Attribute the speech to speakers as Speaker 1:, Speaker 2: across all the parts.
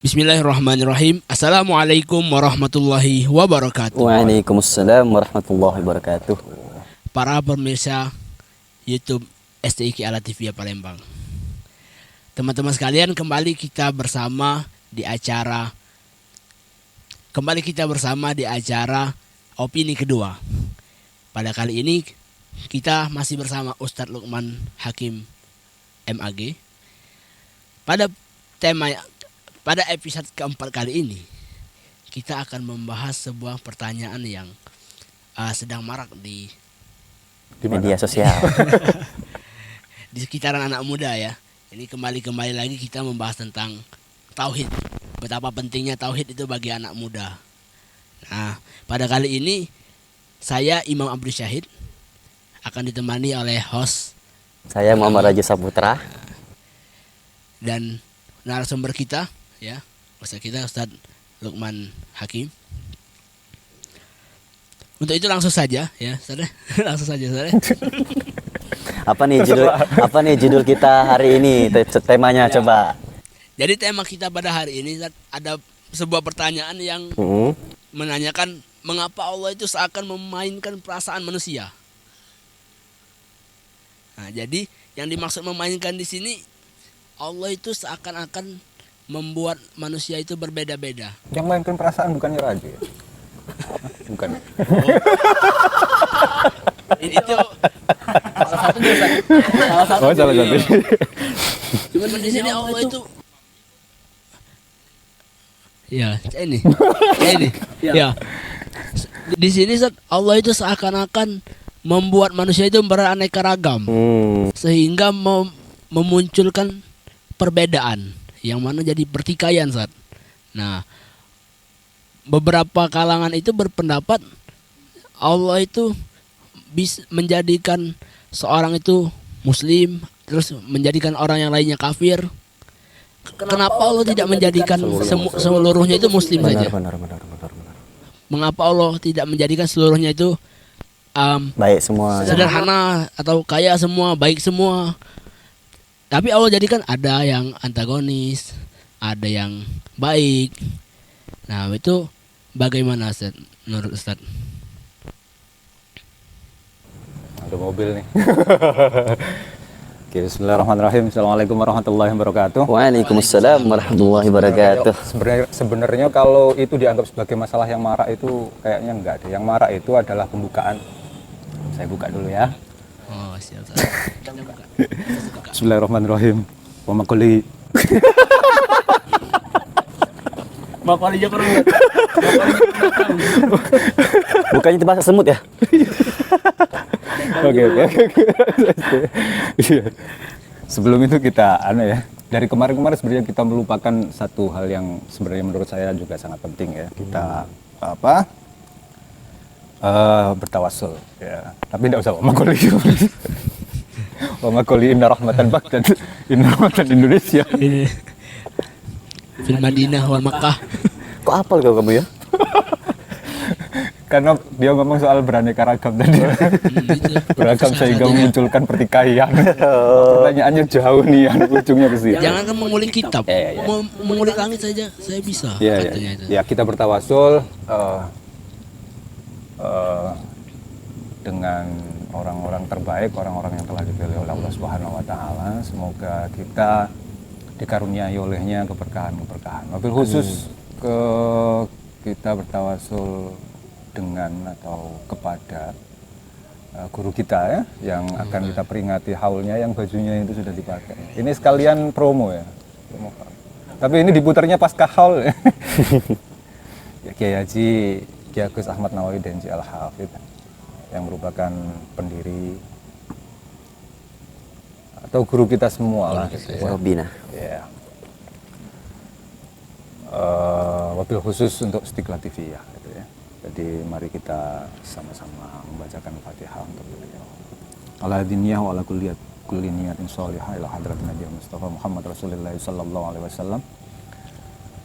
Speaker 1: Bismillahirrahmanirrahim. Assalamualaikum warahmatullahi wabarakatuh.
Speaker 2: Waalaikumsalam warahmatullahi wabarakatuh.
Speaker 1: Para pemirsa YouTube STIQ Ala TV Palembang. Teman-teman sekalian, kembali kita bersama di acara opini kedua. Pada kali ini kita masih bersama Ustadz Lukman Hakim MAG. Pada episode keempat kali ini kita akan membahas sebuah pertanyaan yang sedang marak di
Speaker 2: Media sosial.
Speaker 1: di sekitaran anak muda ya. Ini kembali lagi kita membahas tentang tauhid. Betapa pentingnya tauhid itu bagi anak muda. Nah, pada kali ini saya Imam Abdul Syahid akan ditemani oleh host
Speaker 2: Saya Muhammad Raja Saputra.
Speaker 1: dan narasumber kita ya, Ustadz Lukman Hakim. Untuk itu langsung saja ya, Ustadz. Langsung saja, Ustadz.
Speaker 2: Apa nih judul kita hari ini? Temanya
Speaker 1: Ya.
Speaker 2: coba.
Speaker 1: Jadi tema kita pada hari ini Ustadz, ada sebuah pertanyaan yang menanyakan mengapa Allah itu seakan memainkan perasaan manusia. Nah, jadi yang dimaksud memainkan di sini, Allah itu seakan-akan membuat manusia itu berbeda-beda.
Speaker 3: Yang mainkan perasaan bukannya raja ya? Bukan.
Speaker 1: Itu salah satunya, Ustaz. Salah satu.
Speaker 3: Oh, salah satu.
Speaker 1: Cuman di sini Allah itu ya, ini. Ya. Di sini Ustaz, Allah itu seakan-akan membuat manusia itu beraneka ragam. Sehingga memunculkan perbedaan yang mana jadi pertikaian Ustaz. Nah, beberapa kalangan itu berpendapat Allah itu bisa menjadikan seorang itu muslim, terus menjadikan orang yang lainnya kafir. Kenapa Allah tidak menjadikan seluruhnya itu muslim saja?
Speaker 2: Benar.
Speaker 1: Mengapa Allah tidak menjadikan seluruhnya itu
Speaker 2: Baik semua.
Speaker 1: sederhana atau kaya semua, baik semua? Tapi Allah jadikan ada yang antagonis, ada yang baik. Nah, itu bagaimana Ustaz, menurut Ustaz?
Speaker 3: Ada mobil nih. Oke, bismillahirrahmanirrahim. Assalamualaikum warahmatullahi wabarakatuh.
Speaker 2: Waalaikumsalam warahmatullahi wabarakatuh.
Speaker 3: Sebenarnya kalau itu dianggap sebagai masalah yang marak itu kayaknya enggak deh. Yang marak itu adalah pembukaan. Saya buka dulu ya.
Speaker 1: Oh, siap Ustaz. Kita buka.
Speaker 3: Bismillahirrahmanirrahim. Wa maqali.
Speaker 1: Bapak aja perlu.
Speaker 2: Bukannya itu bahasa semut ya?
Speaker 3: Oke. Iya. Sebelum itu kita dari kemarin sebenarnya kita melupakan satu hal yang sebenarnya menurut saya juga sangat penting ya. Kita bertawasul ya. Tapi enggak usah makoli. Wa makoli inna rahmatan Baghdad, inna rahmatan Indonesia.
Speaker 1: Fil Madinah wal Makkah.
Speaker 2: Kok apal kau kamu ya?
Speaker 3: Karena dia ngomong soal beraneka ragam tadi. Beragam sehingga memunculkan pertikaian. Pertanyaannya jauh nih, ujungnya ke situ.
Speaker 1: Jangan kan mengulik kitab.
Speaker 3: Ya.
Speaker 1: Mengulik langit saja saya bisa katanya itu.
Speaker 3: Ya, kita bertawasul dengan orang-orang terbaik, orang-orang yang telah dipilih oleh Allah Subhanahu wa taala. Semoga kita dikaruniai olehnya keberkahan. Wabil khusus kita bertawasul dengan atau kepada guru kita ya, yang akan kita peringati haulnya yang bajunya itu sudah dipakai. Ini sekalian promo ya. Tapi ini diputarnya pasca haul. Ya, Kiai Haji Kiai Agus Ahmad Nawawi Denji Al-Hafidh yang merupakan pendiri atau guru kita semua lah gitu ya.
Speaker 2: Robina.
Speaker 3: Ya. Wabil khusus untuk Istiqlal TV ya gitu ya. Jadi mari kita sama-sama membacakan Fatihah untuk beliau. Ala diniyah wa ala kulli niyatin shalihah ila hadratin Nabi Mustafa Muhammad Rasulullah sallallahu alaihi wasallam.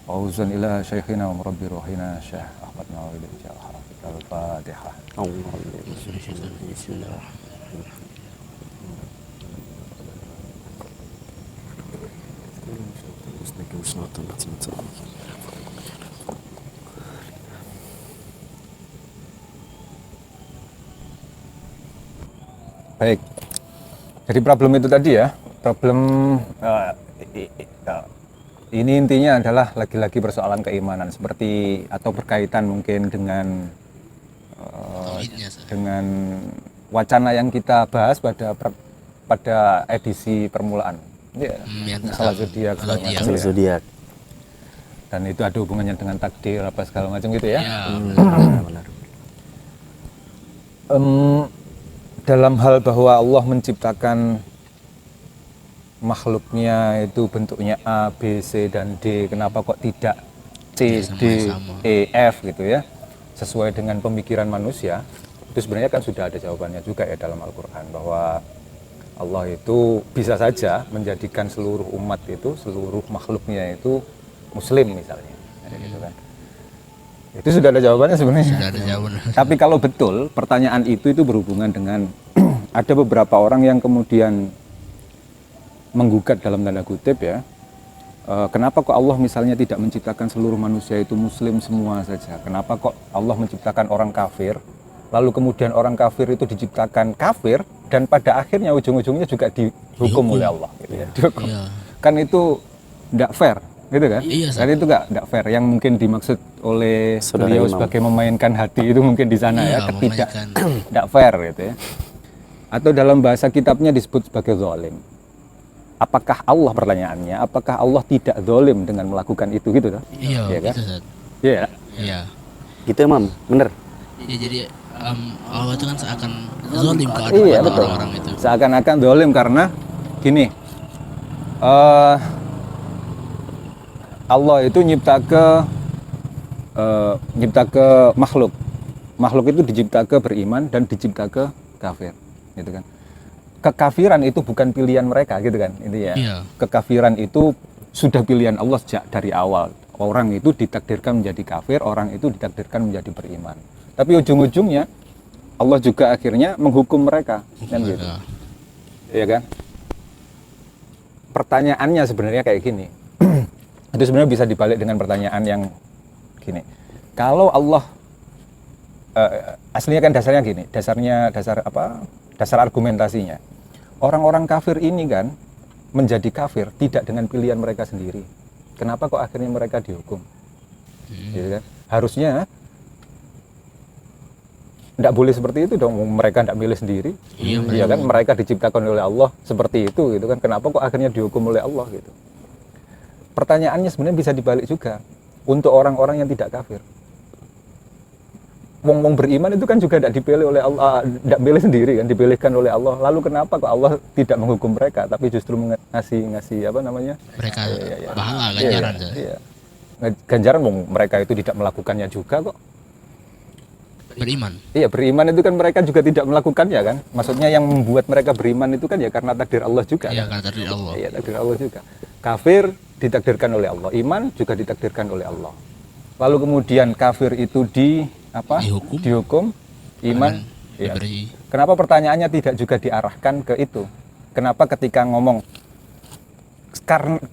Speaker 3: Wa uzan ila syekhina wa murabbi ruhina Syekh Ahmad Nawawi Denji Al-Hafidh. Al-Fatihah. Baik. Jadi problem itu tadi ya, problem ini intinya adalah lagi-lagi persoalan keimanan seperti atau berkaitan mungkin dengan dengan wacana yang kita bahas pada edisi permulaan. Ya, masalah zodiak,
Speaker 2: Masalah zodiak.
Speaker 3: dan itu ada hubungannya dengan takdir apa segala macam gitu ya.
Speaker 2: Benar.
Speaker 3: Dalam hal bahwa Allah menciptakan makhluknya itu bentuknya A, B, C, dan D, kenapa kok tidak C, D, E, F gitu ya, sesuai dengan pemikiran manusia, itu sebenarnya kan sudah ada jawabannya juga ya dalam Al-Quran, bahwa Allah itu bisa saja menjadikan seluruh umat itu, seluruh makhluknya itu muslim misalnya, gitu kan. Itu sudah ada jawabannya sebenarnya.
Speaker 1: Sudah ada jawaban.
Speaker 3: Tapi kalau betul pertanyaan itu berhubungan dengan ada beberapa orang yang kemudian menggugat dalam tanda kutip ya, kenapa kok Allah misalnya tidak menciptakan seluruh manusia itu muslim semua saja? Kenapa kok Allah menciptakan orang kafir, lalu kemudian orang kafir itu diciptakan kafir dan pada akhirnya ujung-ujungnya juga dihukum oleh Allah gitu ya. Dihukum.
Speaker 1: Iya.
Speaker 3: Kan itu tidak fair gitu kan?
Speaker 1: Iya,
Speaker 3: Kan itu tidak fair. Yang mungkin dimaksud oleh
Speaker 2: Saudara
Speaker 3: beliau
Speaker 2: Imam.
Speaker 3: sebagai memainkan hati itu mungkin di sana
Speaker 1: Iya,
Speaker 3: ya, ketidak
Speaker 1: memainkan.
Speaker 3: tidak fair gitu ya. Atau dalam bahasa kitabnya disebut sebagai zalim. Apakah Allah, pertanyaannya, apakah Allah tidak zalim dengan melakukan itu gitu toh?
Speaker 1: Iya,
Speaker 3: Iya kan?
Speaker 1: gitu, Ustaz.
Speaker 3: Iya.
Speaker 1: Iya.
Speaker 2: Gitu Imam, bener.
Speaker 1: Ya, jadi Allah itu kan seakan zalim ke
Speaker 3: Iya, betul.
Speaker 1: orang-orang itu.
Speaker 3: Seakan-akan zalim karena gini. Allah itu nyipta ke makhluk. Makhluk itu dicipta ke beriman dan dicipta ke kafir, gitu kan. Kekafiran itu bukan pilihan mereka, gitu kan. Intinya.
Speaker 1: Iya.
Speaker 3: Kekafiran itu sudah pilihan Allah sejak dari awal. Orang itu ditakdirkan menjadi kafir, orang itu ditakdirkan menjadi beriman. Tapi ujung-ujungnya Allah juga akhirnya menghukum mereka, kan gitu. Iya kan? Pertanyaannya sebenarnya kayak gini. Itu sebenarnya bisa dibalik dengan pertanyaan yang gini. Kalau Allah aslinya kan dasarnya gini, dasar argumentasinya. Orang-orang kafir ini kan menjadi kafir tidak dengan pilihan mereka sendiri. Kenapa kok akhirnya mereka dihukum? Gitu kan? Harusnya tidak boleh seperti itu dong, mereka tidak milih sendiri. Iya kan, mereka diciptakan oleh Allah seperti itu gitu kan. Kenapa kok akhirnya dihukum oleh Allah gitu? Pertanyaannya sebenarnya bisa dibalik juga untuk orang-orang yang tidak kafir. Wong beriman itu kan juga tidak dipilih oleh Allah, tidak pilih sendiri kan, dipilihkan oleh Allah. Lalu kenapa kok Allah tidak menghukum mereka, tapi justru ngasih apa namanya?
Speaker 1: Mereka pahala ganjaran.
Speaker 3: Iya. Ganjaran mereka itu tidak melakukannya juga kok.
Speaker 1: Beriman.
Speaker 3: Iya, beriman itu kan mereka juga tidak melakukannya kan. Maksudnya yang membuat mereka beriman itu kan ya karena takdir Allah juga.
Speaker 1: Iya,
Speaker 3: kan?
Speaker 1: karena takdir Allah.
Speaker 3: Iya, takdir Allah juga. Kafir ditakdirkan oleh Allah, iman juga ditakdirkan oleh Allah. Lalu kemudian kafir itu dihukum, iman ya. Kenapa pertanyaannya tidak juga diarahkan ke itu? Kenapa ketika ngomong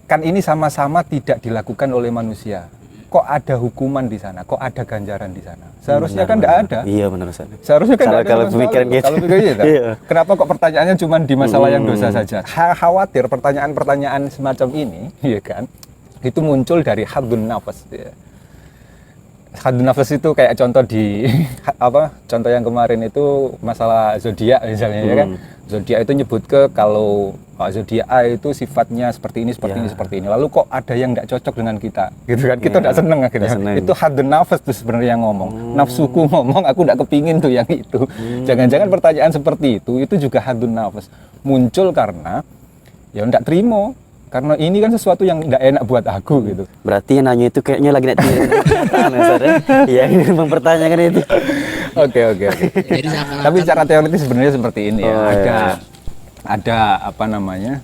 Speaker 3: kan ini sama-sama tidak dilakukan oleh manusia, kok ada hukuman di sana, kok ada ganjaran di sana? Seharusnya kan tidak ada.
Speaker 2: Iya benar Ustaz.
Speaker 3: Seharusnya kan tidak ada.
Speaker 2: Kalau pemikiran gitu.
Speaker 3: Kalau pikir gitu.
Speaker 2: Iya.
Speaker 3: Kenapa kok pertanyaannya cuma di masalah yang dosa saja? Khawatir pertanyaan-pertanyaan semacam ini, ya kan? Itu muncul dari haddun nafas. Ya. Haddun nafas itu kayak contoh di contoh yang kemarin itu masalah zodiak misalnya ya kan. Zodiak itu nyebut kalau zodiak A itu sifatnya seperti ini, seperti ini. Lalu kok ada yang tidak cocok dengan kita, gitu kan? Kita tidak seneng akhirnya. Itu haddun nafas tuh sebenarnya yang ngomong. Nafsuku ngomong, aku tidak kepingin tuh yang itu. Jangan-jangan pertanyaan seperti itu juga haddun nafas. Muncul karena ya tidak terima. Karena ini kan sesuatu yang tidak enak buat aku gitu.
Speaker 2: Berarti yang nanya itu kayaknya lagi nak Iya, mempertanyakan itu.
Speaker 3: Oke. Tapi secara teoritis sebenarnya seperti ini ya. Ada apa namanya?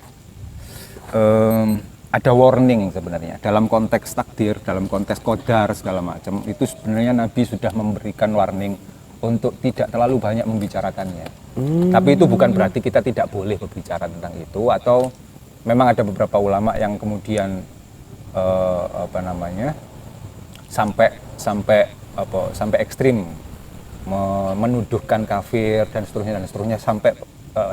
Speaker 3: Ada warning sebenarnya dalam konteks takdir, dalam konteks qadar segala macam. Itu sebenarnya Nabi sudah memberikan warning untuk tidak terlalu banyak membicarakannya. Tapi itu bukan berarti kita tidak boleh berbicara tentang itu, atau memang ada beberapa ulama yang kemudian sampai ekstrim menuduhkan kafir dan seterusnya sampai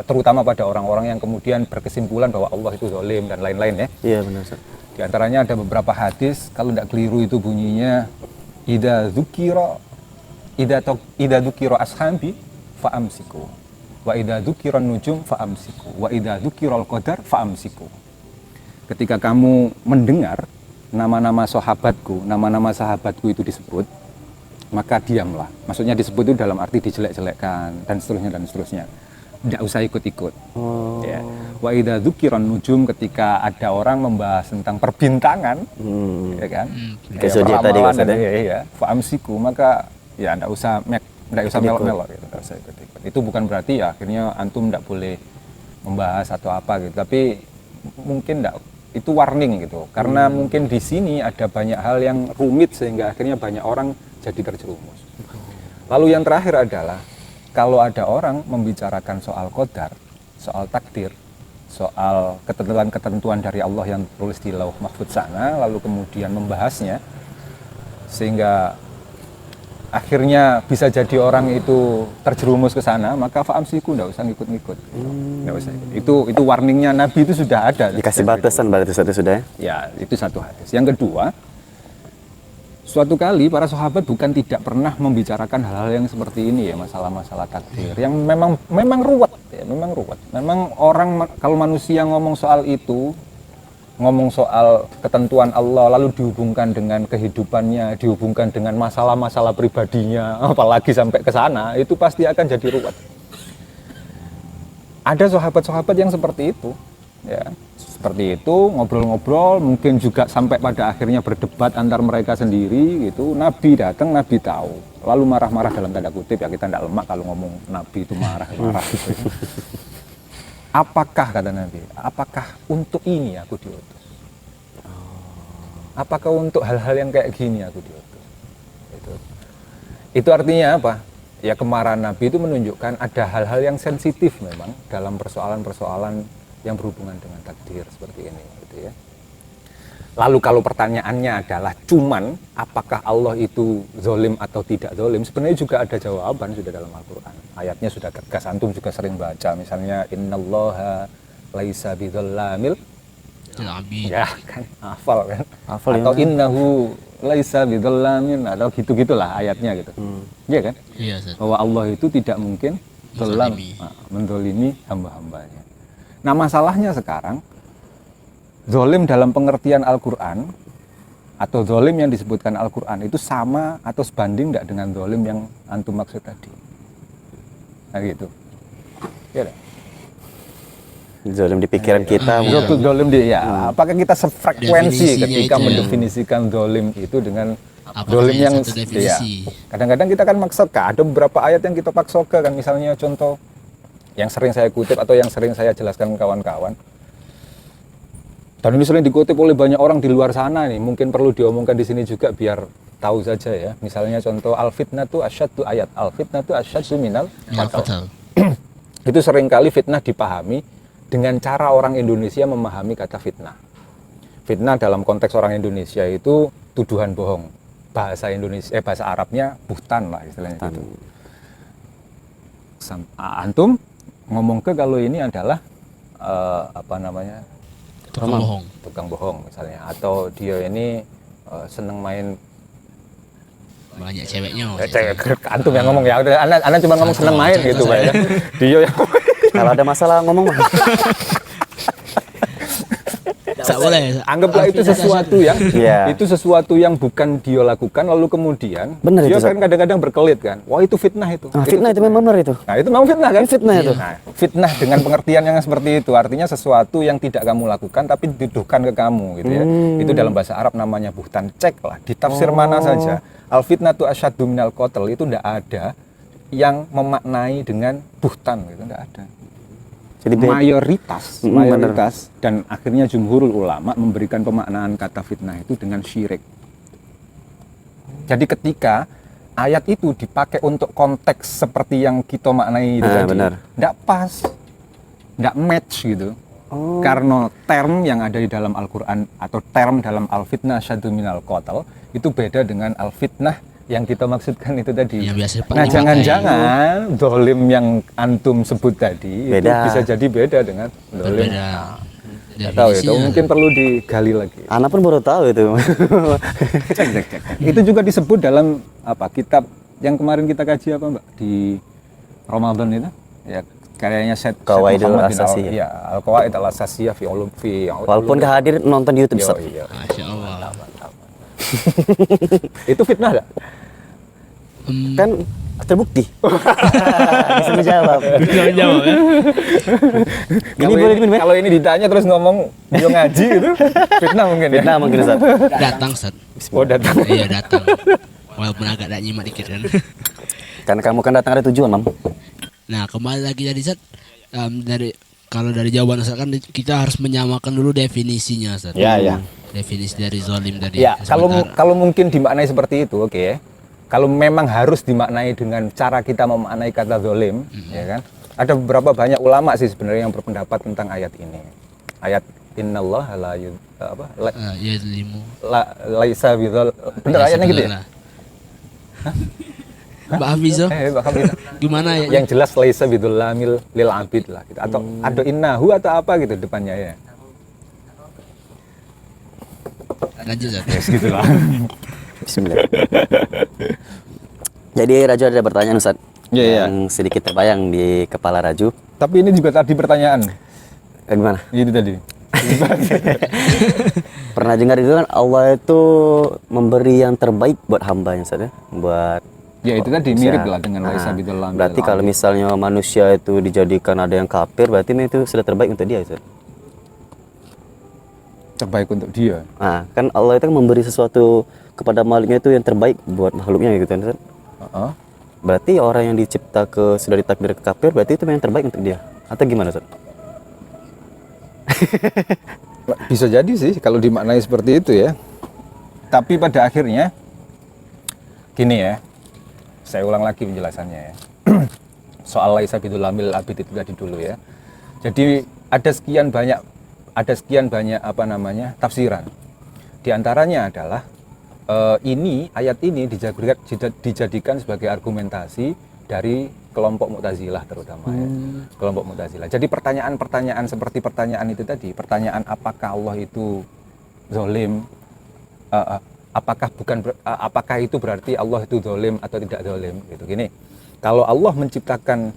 Speaker 3: terutama pada orang-orang yang kemudian berkesimpulan bahwa Allah itu zalim dan lain-lain ya.
Speaker 2: Iya benar Ustaz.
Speaker 3: Di antaranya ada beberapa hadis, kalau tidak keliru itu bunyinya idza dzukira ashabi fa'amsiku wa idza dzukira nujum fa'amsiku wa idza dzukiral qadar fa'amsiku. Ketika kamu mendengar nama-nama sahabatku itu disebut, maka diamlah. Maksudnya disebut itu dalam arti dijelek-jelekkan dan seterusnya. Tidak usah ikut-ikut. Ya. Wa idza dzukiran nujum, ketika ada orang membahas tentang perbintangan, ya kan?
Speaker 2: Kayak zodiak tadi kan
Speaker 3: ya, fa'amsiku, maka ya enggak usah melok-melok gitu, enggak usah ikut-ikut. Itu bukan berarti ya akhirnya antum enggak boleh membahas atau apa gitu, tapi mungkin enggak, itu warning gitu. Karena mungkin di sini ada banyak hal yang rumit sehingga akhirnya banyak orang jadi terjerumus. Lalu yang terakhir adalah kalau ada orang membicarakan soal qadar, soal takdir, soal ketentuan-ketentuan dari Allah yang tertulis di Lauh Mahfuz sana, lalu kemudian membahasnya sehingga akhirnya bisa jadi orang itu terjerumus ke sana, maka fa'amsiku, enggak usah ngikut-ngikut. Enggak usah. Itu warningnya Nabi itu sudah ada.
Speaker 2: Dikasih batasan berarti sudah ya?
Speaker 3: Ya, itu satu hadis. Yang kedua, suatu kali para sahabat bukan tidak pernah membicarakan hal-hal yang seperti ini ya, masalah-masalah takdir yang memang ruwet ya, memang orang kalau manusia ngomong soal itu, ngomong soal ketentuan Allah lalu dihubungkan dengan kehidupannya, dihubungkan dengan masalah-masalah pribadinya, apalagi sampai ke sana, itu pasti akan jadi ruwet. Ada sahabat-sahabat yang seperti itu ya. Seperti itu, ngobrol-ngobrol, mungkin juga sampai pada akhirnya berdebat antar mereka sendiri gitu. Nabi datang, Nabi tahu, lalu marah-marah dalam tanda kutip ya, kita tidak lemak kalau ngomong Nabi itu marah-marah gitu ya. Apakah, kata Nabi, apakah untuk ini aku diutus? Apakah untuk hal-hal yang kayak gini aku diutus? Itu artinya apa? Ya, kemarahan Nabi itu menunjukkan ada hal-hal yang sensitif memang dalam persoalan-persoalan yang berhubungan dengan takdir seperti ini gitu ya. Lalu kalau pertanyaannya adalah cuman apakah Allah itu zalim atau tidak zalim, sebenarnya juga ada jawaban sudah dalam Al-Qur'an. Ayatnya sudah tegas, antum juga sering baca, misalnya innallaha laisa bidzalamil ya kan, hafal kan, atau ya, innahu laisa bidzallamin, atau gitu-gitulah ayatnya gitu. Iya kan?
Speaker 1: Iya, Ustaz.
Speaker 3: Bahwa Allah itu tidak mungkin zalim, menzalimi hamba-hambanya. Nah, masalahnya sekarang zalim dalam pengertian Al-Qur'an atau zalim yang disebutkan Al-Qur'an itu sama atau sebanding enggak dengan zalim yang antum maksud tadi? Nah gitu. Ya.
Speaker 2: Zalim di pikiran kita.
Speaker 3: Zalim apakah kita sefrekuensi ketika mendefinisikan zalim itu dengan zalim yang ya. Kadang-kadang kita kan maksakan, ada beberapa ayat yang kita paksakan kan, misalnya contoh yang sering saya kutip atau yang sering saya jelaskan ke kawan-kawan. Dan ini sering dikutip oleh banyak orang di luar sana nih, mungkin perlu diomongkan di sini juga biar tahu saja ya. Misalnya contoh al-fitnatu asyaddu ayat, al-fitnatu asyaddu minal qatl. Itu seringkali fitnah dipahami dengan cara orang Indonesia memahami kata fitnah. Fitnah dalam konteks orang Indonesia itu tuduhan bohong. Bahasa Indonesia bahasa Arabnya buhtan lah istilahnya gitu. Antum ngomong ke kalau ini adalah tukang bohong misalnya, atau dia ini seneng main
Speaker 1: banyak ceweknya.
Speaker 3: Antum yang ngomong ya, udah anda cuma ngomong seneng main gitu Pak ya. Dia yang
Speaker 2: kalau ada masalah ngomong mah.
Speaker 1: Tak boleh.
Speaker 3: Anggaplah itu sesuatu yang itu sesuatu yang bukan dia lakukan, lalu kemudian
Speaker 2: bener
Speaker 3: dia
Speaker 2: itu,
Speaker 3: kan kadang-kadang berkelit kan. Wah, itu fitnah itu.
Speaker 2: Nah, fitnah itu memang benar itu.
Speaker 3: Nah, itu memang fitnah kan?
Speaker 2: Fitnah itu.
Speaker 3: Nah, fitnah dengan pengertian yang seperti itu artinya sesuatu yang tidak kamu lakukan tapi dituduhkan ke kamu gitu ya. Itu dalam bahasa Arab namanya buhtan. Ceklah di tafsir mana saja. Al fitnatu asyaddu minal qatl itu tidak ada yang memaknai dengan buhtan gitu, tidak ada. Jadi mayoritas dan akhirnya jumhurul ulama memberikan pemaknaan kata fitnah itu dengan syirik. Jadi ketika ayat itu dipakai untuk konteks seperti yang kita maknai itu tadi, tidak pas, tidak match gitu. Karena term yang ada di dalam Al-Quran atau term dalam al-fitnah syaddu minal qatl itu beda dengan al-fitnah yang kita maksudkan itu tadi.
Speaker 1: Yang biasa
Speaker 3: Nah,
Speaker 1: dipakai.
Speaker 3: jangan-jangan dolim yang antum sebut tadi itu
Speaker 2: Beda.
Speaker 3: bisa jadi beda dengan dolim.
Speaker 1: Berbeda.
Speaker 3: Nggak tahu itu
Speaker 1: Definisinya.
Speaker 3: mungkin perlu digali lagi.
Speaker 2: Anak pun baru tahu itu.
Speaker 3: Cek. Itu juga disebut dalam apa kitab yang kemarin kita kaji apa Mbak di Ramadan itu? Ya karyanya Syed
Speaker 2: Qawaidul
Speaker 3: Muhammad bin
Speaker 2: Asasiyah.
Speaker 3: Ya, Al-Qawaid al-Asasiyah fi ulum fi
Speaker 2: Walaupun gak hadir nonton di YouTube, Ustaz.
Speaker 3: Iya.
Speaker 1: Masya Allah.
Speaker 3: Itu fitnah enggak?
Speaker 2: Kan terbukti. Bisa menjawab.
Speaker 1: Bisa menjawab ya.
Speaker 2: Ini boleh diminum ya?
Speaker 3: Kalau ini ditanya terus ngomong dia ngaji itu fitnah mungkin ya.
Speaker 2: Fitnah mungkin, Ustaz.
Speaker 1: Datang Ustaz.
Speaker 3: Oh, datang.
Speaker 1: Iya datang. Walaupun agak tak nyimak dikit kan.
Speaker 2: Karena kamu kan datang ada tujuan, Mam.
Speaker 1: Nah kembali lagi dari Ustaz, kalau dari jawaban Ustaz kan kita harus menyamakan dulu definisinya Ustaz.
Speaker 3: Ya.
Speaker 1: Definisi dari zalim tadi.
Speaker 3: Ya,
Speaker 1: Sementara-
Speaker 3: kalau mungkin dimaknai seperti itu, oke ya. Kalau memang harus dimaknai dengan cara kita memaknai kata zalim, ya kan? Ada beberapa banyak ulama sih sebenarnya yang berpendapat tentang ayat ini. Ayat innallaha la yud, apa?
Speaker 1: ya limu.
Speaker 3: Laisa bidzal. Benar ayatnya gitu ya?
Speaker 1: Mbak Hafizo,
Speaker 3: Bakal gitu.
Speaker 1: gimana ya?
Speaker 3: Yang jelas laisa bidzulamil lil abid lah gitu. Atau ada innahu atau apa gitu depannya ya.
Speaker 1: Lanjut Ustaz.
Speaker 3: Yes, gitu lah.
Speaker 2: Bismillah. Jadi Raju ada pertanyaan, Ustaz.
Speaker 3: Iya.
Speaker 2: Yang sedikit terbayang di kepala Raju.
Speaker 3: Tapi ini juga tadi pertanyaan.
Speaker 2: Gimana?
Speaker 3: Itu tadi.
Speaker 2: Pernah dengar itu kan Allah itu memberi yang terbaik buat hambanya, Ustaz ya? Buat
Speaker 3: Ya itu tadi
Speaker 2: manusia.
Speaker 3: mirip lah dengan laisa bidzulamil.
Speaker 2: Berarti kalau misalnya manusia itu dijadikan ada yang kafir, berarti itu sudah terbaik untuk dia, Ustaz.
Speaker 3: terbaik untuk dia.
Speaker 2: Nah, kan Allah itu kan memberi sesuatu kepada makhluknya itu yang terbaik buat makhluknya gitu kan, Ustaz.
Speaker 3: Heeh.
Speaker 2: Berarti orang yang dicipta sudah ditakdir ke kafir, berarti itu yang terbaik untuk dia. Atau gimana, Ustaz?
Speaker 3: Bisa jadi sih kalau dimaknai seperti itu ya. Tapi pada akhirnya gini ya. Saya ulang lagi penjelasannya ya. Soal laisa bidzulamil abid itu tadi dulu ya. Jadi ada sekian banyak apa namanya tafsiran. Di antaranya adalah ayat ini dijadikan sebagai argumentasi dari kelompok Mu'tazilah terutama ya. Kelompok Mu'tazilah. Jadi pertanyaan-pertanyaan seperti pertanyaan itu tadi, pertanyaan apakah Allah itu zalim, apakah itu berarti Allah itu zalim atau tidak zalim gitu. Gini, kalau Allah menciptakan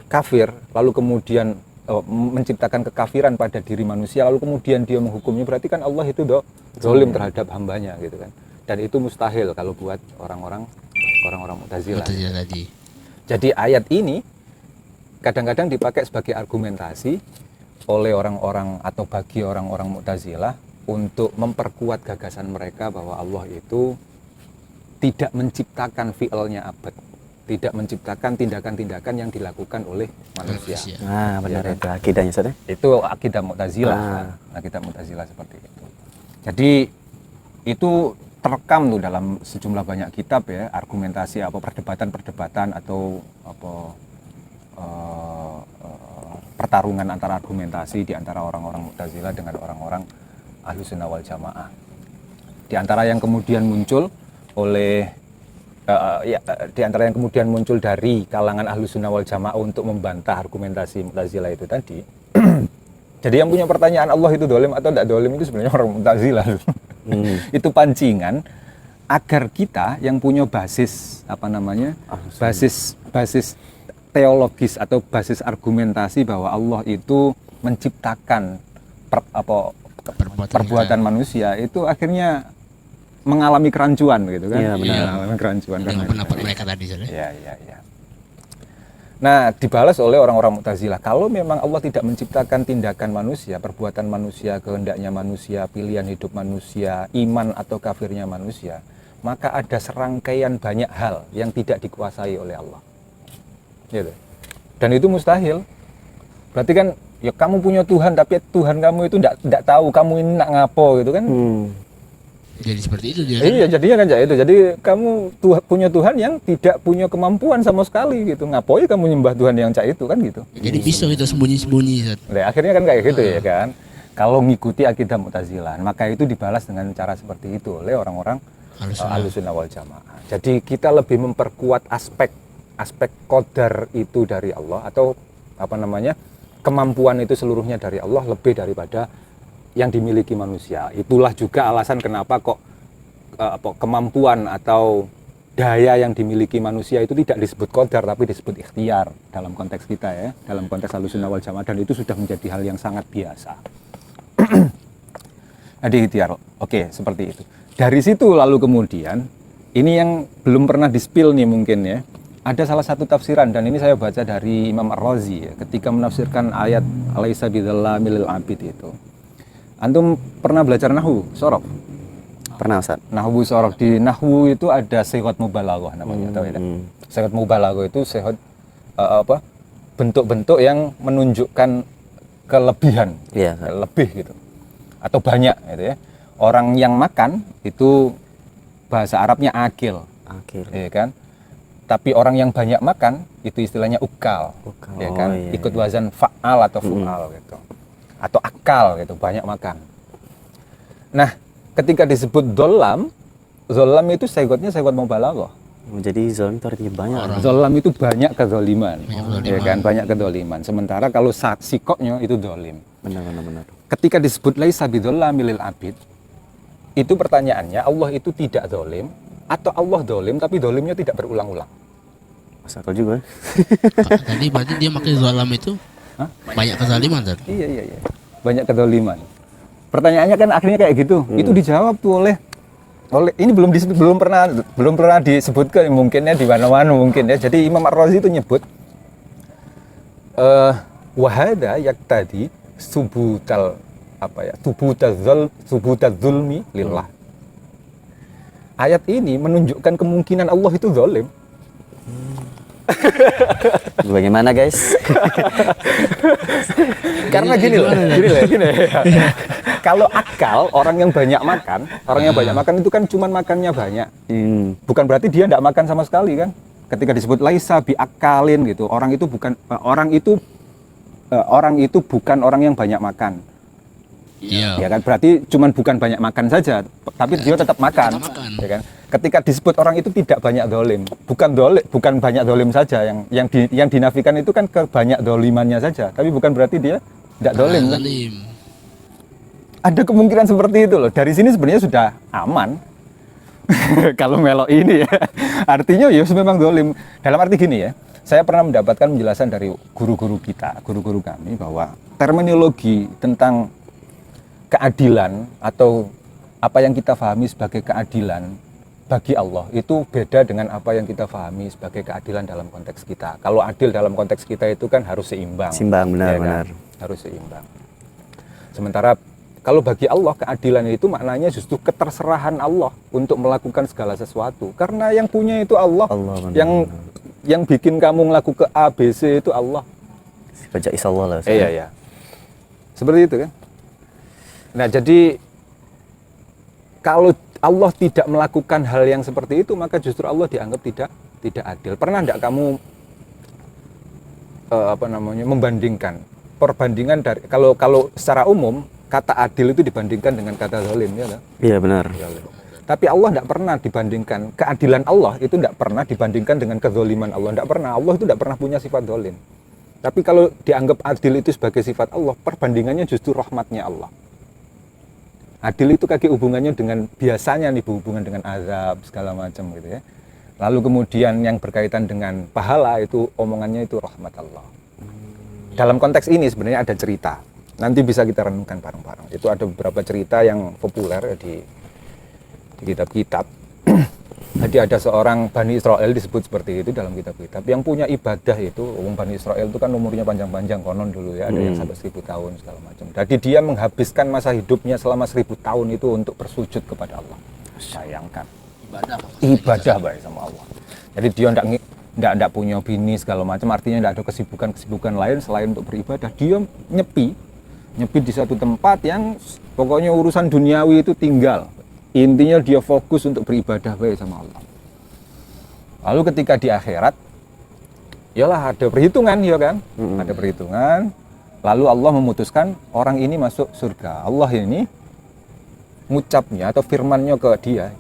Speaker 3: kafir lalu kemudian menciptakan kekafiran pada diri manusia lalu kemudian dia menghukumnya, berarti kan Allah itu zalim terhadap hambanya gitu kan. Dan itu mustahil kalau buat orang-orang Mu'tazilah.
Speaker 1: Betul tadi.
Speaker 3: Jadi ayat ini kadang-kadang dipakai sebagai argumentasi oleh orang-orang atau bagi orang-orang Mu'tazilah untuk memperkuat gagasan mereka bahwa Allah itu tidak menciptakan fi'ilnya abad, tidak menciptakan tindakan-tindakan yang dilakukan oleh manusia.
Speaker 2: Nah, benar itu akidahnya, Ustaz ya.
Speaker 3: Itu akidah Mu'tazilah, akidah Mu'tazilah seperti itu. Jadi itu terekam tuh dalam sejumlah banyak kitab ya, argumentasi apa perdebatan atau apa pertarungan antara argumentasi di antara orang-orang Mu'tazilah dengan orang-orang Ahlussunnah wal Jamaah. Di antara yang kemudian muncul oleh di antara yang kemudian muncul dari kalangan Ahlussunnah wal Jamaah untuk membantah argumentasi Mu'tazilah itu tadi. Jadi yang punya pertanyaan Allah itu dolim atau tidak dolim itu sebenarnya orang Mu'tazilah. Itu pancingan agar kita yang punya basis apa namanya basis teologis atau basis argumentasi bahwa Allah itu menciptakan perbuatan manusia itu akhirnya mengalami kerancuan gitu kan.
Speaker 2: Iya, benar.
Speaker 3: Mengalami kerancuan
Speaker 1: Dengan
Speaker 3: karena
Speaker 1: pendapat mereka tadi Ustaz.
Speaker 3: ya. Nah, dibalas oleh orang-orang Mu'tazilah, kalau memang Allah tidak menciptakan tindakan manusia, perbuatan manusia, kehendaknya manusia, pilihan hidup manusia, iman atau kafirnya manusia, maka ada serangkaian banyak hal yang tidak dikuasai oleh Allah. Gitu. Dan itu mustahil. Berarti kan ya kamu punya Tuhan tapi Tuhan kamu itu tidak tahu kamu ini nak ngapo gitu kan.
Speaker 1: Jadi seperti itu dia.
Speaker 3: Iya, jadinya kan kayak itu. Jadi kamu punya Tuhan yang tidak punya kemampuan sama sekali gitu. Ngapain kamu nyembah Tuhan yang cak itu kan gitu.
Speaker 1: Jadi bisa kita sembunyi-sembunyi.
Speaker 3: Nah, akhirnya kan kayak gitu ya kan. Kalau ngikuti akidah Mu'tazilah, maka itu dibalas dengan cara seperti itu oleh orang-orang Ahlussunnah wal Jamaah. Jadi kita lebih memperkuat aspek qadar itu dari Allah, atau apa namanya, kemampuan itu seluruhnya dari Allah lebih daripada yang dimiliki manusia. Itulah juga alasan kenapa kok kemampuan atau daya yang dimiliki manusia itu tidak disebut qadar tapi disebut ikhtiar dalam konteks kita ya, dalam konteks Ahlussunnah wal Jamaah, dan itu sudah menjadi hal yang sangat biasa. Jadi ikhtiar. Oke, seperti itu. Dari situ lalu kemudian ini yang belum pernah di-spill nih mungkin ya. Ada salah satu tafsiran, dan ini saya baca dari Imam Ar-Razi ya, ketika menafsirkan ayat alaisa bidzalamil abid itu. Antum pernah belajar nahwu, sorof?
Speaker 2: Pernah, Ustaz.
Speaker 3: Nahwu sorof, di nahwu itu ada sighat mubalaghah namanya, tahu ya? Sighat mubalaghah itu sighat bentuk-bentuk yang menunjukkan kelebihan, lebih gitu, atau banyak gitu ya. Orang yang makan itu bahasa Arabnya akil, ya kan? Tapi orang yang banyak makan itu istilahnya ukal, ya kan? Ikut wazan fa'al atau fu'al gitu, atau akal gitu, banyak makan. Nah, ketika disebut dolam itu sighatnya sighat mubalaghah.
Speaker 2: Jadi zalim itu artinya banyak.
Speaker 3: Dolam itu banyak kezaliman, ya kan? Banyak kezaliman. Sementara kalau sikoknya itu dolim.
Speaker 2: Benar.
Speaker 3: Ketika disebut laisa bidzalamil abid, itu pertanyaannya, Allah itu tidak dolim atau Allah dolim tapi dolimnya tidak berulang-ulang?
Speaker 2: Masuk akal juga.
Speaker 1: Tadi berarti dia makai zalam itu banyak kezaliman kan?
Speaker 3: Iya. Banyak kezaliman. Pertanyaannya kan akhirnya kayak gitu. Itu dijawab tuh oleh ini belum pernah disebutkan mungkin ya di mana-mana mungkin ya. Jadi Imam Ar-Razi itu nyebut wahada yaktadi subutaz zulmi lillah. Ayat ini menunjukkan kemungkinan Allah itu zalim.
Speaker 2: Bagaimana, guys?
Speaker 3: Karena gini loh. Kalau akal, orang yang banyak makan itu kan cuman makannya banyak. Bukan berarti dia tidak makan sama sekali kan? Ketika disebut laisa bi akalin gitu, orang itu bukan orang yang banyak makan.
Speaker 1: Iya.
Speaker 3: Ya kan, berarti cuman bukan banyak makan saja, tapi dia tetap makan. Ya kan? Ketika disebut orang itu tidak banyak dolim, bukan banyak dolim saja, yang dinafikan itu kan ke banyak dolimannya saja, tapi bukan berarti dia tidak dolim kan? Ada kemungkinan seperti itu loh. Dari sini sebenarnya sudah aman. Kalau melok ini ya, artinya ya memang dolim. Dalam arti gini ya, saya pernah mendapatkan penjelasan dari guru-guru kami bahwa terminologi tentang keadilan atau apa yang kita pahami sebagai keadilan bagi Allah itu beda dengan apa yang kita pahami sebagai keadilan dalam konteks kita. Kalau adil dalam konteks kita itu kan harus seimbang.
Speaker 2: Benar.
Speaker 3: Harus seimbang. Sementara kalau bagi Allah keadilan itu maknanya justru keterserahan Allah untuk melakukan segala sesuatu. Karena yang punya itu Allah. Yang bikin kamu ngelaku ke A, B, C itu Allah.
Speaker 2: Sifat Allah lah.
Speaker 3: Iya. Seperti itu kan. Nah, jadi kalau Allah tidak melakukan hal yang seperti itu, maka justru Allah dianggap tidak adil. Pernah enggak kamu membandingkan perbandingan dari kalau secara umum kata adil itu dibandingkan dengan kata zalim, ya kan?
Speaker 2: Iya, benar.
Speaker 3: Tapi Allah tidak pernah dibandingkan, keadilan Allah itu tidak pernah dibandingkan dengan kezaliman Allah, tidak pernah. Allah itu tidak pernah punya sifat zalim. Tapi kalau dianggap adil itu sebagai sifat Allah, perbandingannya justru rahmatnya Allah. Adil itu kaki hubungannya dengan biasanya nih, hubungan dengan azab segala macam gitu ya. Lalu kemudian yang berkaitan dengan pahala itu omongannya itu rahmat Allah. Dalam konteks ini sebenarnya ada cerita. Nanti bisa kita renungkan bareng-bareng. Itu ada beberapa cerita yang populer di kitab-kitab. Jadi ada seorang Bani Israel disebut seperti itu dalam kitab-kitab yang punya ibadah itu. Bani Israel itu kan umurnya panjang-panjang konon dulu ya, ada yang sampai 1000 tahun segala macam. Jadi dia menghabiskan masa hidupnya selama 1000 tahun itu untuk bersujud kepada Allah. Sayangkan. Ibadah baik sama Allah. Jadi dia tidak punya bini segala macam, artinya tidak ada kesibukan lain selain untuk beribadah. Dia nyepi di satu tempat yang pokoknya urusan duniawi itu tinggal. Intinya dia fokus untuk beribadah baik sama Allah. Lalu ketika di akhirat, yalah ada perhitungan ya kan, ada perhitungan. Lalu Allah memutuskan orang ini masuk surga. Allah ini ngucapnya atau firmannya ke dia,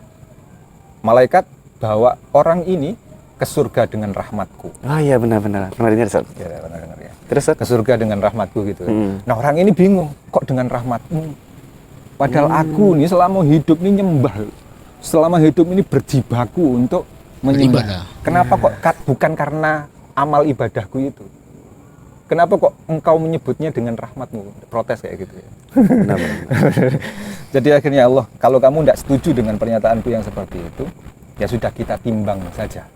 Speaker 3: malaikat bawa orang ini ke surga dengan rahmatku.
Speaker 2: Oh iya benar-benar. Pernah dengar Ustaz?
Speaker 3: Ya, benar-benar ya.
Speaker 2: Terus Ustaz?
Speaker 3: Ke surga dengan rahmatku gitu. Nah orang ini bingung, kok dengan rahmatmu? Padahal aku nih selama hidup ini nyembah, selama hidup ini berjibaku untuk menyembah.
Speaker 1: Beribadah.
Speaker 3: Kenapa kok bukan karena amal ibadahku itu? Kenapa kok engkau menyebutnya dengan rahmatmu? Protes kayak gitu ya. Jadi akhirnya Allah, kalau kamu tidak setuju dengan pernyataanku yang seperti itu, ya sudah kita timbang saja.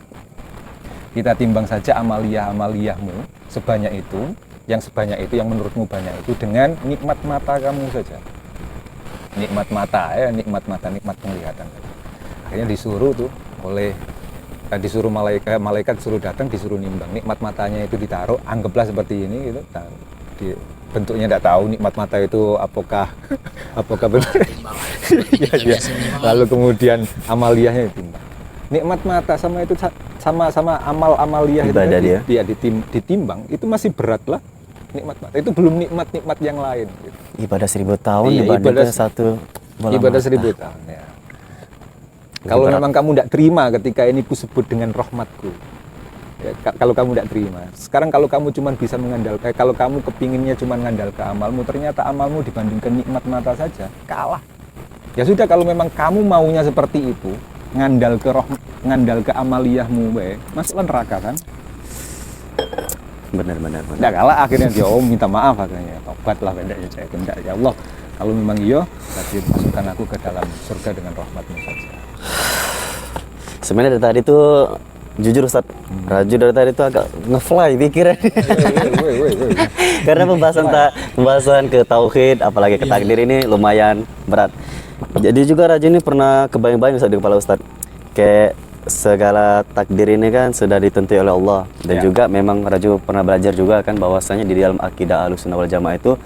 Speaker 3: Kita timbang saja amaliyah-amaliyahmu sebanyak itu, yang menurutmu banyak itu dengan nikmat mata kamu saja. Nikmat mata ya, nikmat penglihatan. Akhirnya disuruh tuh disuruh malaikat disuruh datang, disuruh nimbang. Nikmat matanya itu ditaruh, anggaplah seperti ini gitu. Nah, bentuknya tidak tahu nikmat mata itu apakah benar. Ya. Lalu kemudian amaliyahnya ditimbang. Nikmat mata sama itu sama amaliyah
Speaker 2: ibadah
Speaker 3: itu dia ditimbang, itu masih berat lah. Nikmat mata itu belum nikmat yang lain gitu.
Speaker 2: Ibadah 1000 tahun
Speaker 3: Iya,
Speaker 2: ibadah satu bola
Speaker 3: ibadah
Speaker 2: mata.
Speaker 3: 1000 tahun ya. Kalau memang kamu tidak terima ketika ini kusebut dengan rahmatku, ya, kalau kamu tidak terima. Sekarang kalau kamu cuma bisa mengandalkan, kalau kamu kepinginnya cuma mengandalkan amalmu, ternyata amalmu dibandingkan nikmat mata saja kalah. Ya sudah, kalau memang kamu maunya seperti itu, ngandal ke amaliyahmu, masuklah neraka kan?
Speaker 2: Benar.
Speaker 3: Nggak kalah, akhirnya dia minta maaf akhirnya, tobatlah pendeknya saya tidak ya Allah, kalau memang iya, masukkan aku ke dalam surga dengan rahmatmu saja.
Speaker 2: Sebenarnya dari tadi tuh jujur Ustaz, Raju dari tadi tuh agak ngefly pikiran. Karena pembahasan ke tauhid apalagi ke takdir ini lumayan berat. Jadi juga Raju ini pernah kebayang-bayang Ustaz di kepala Ustaz. Kayak segala takdir ini kan sudah ditentukan oleh Allah, dan juga memang Raju pernah belajar juga kan bahwasanya di dalam akidah Ahlussunnah wal Jamaah itu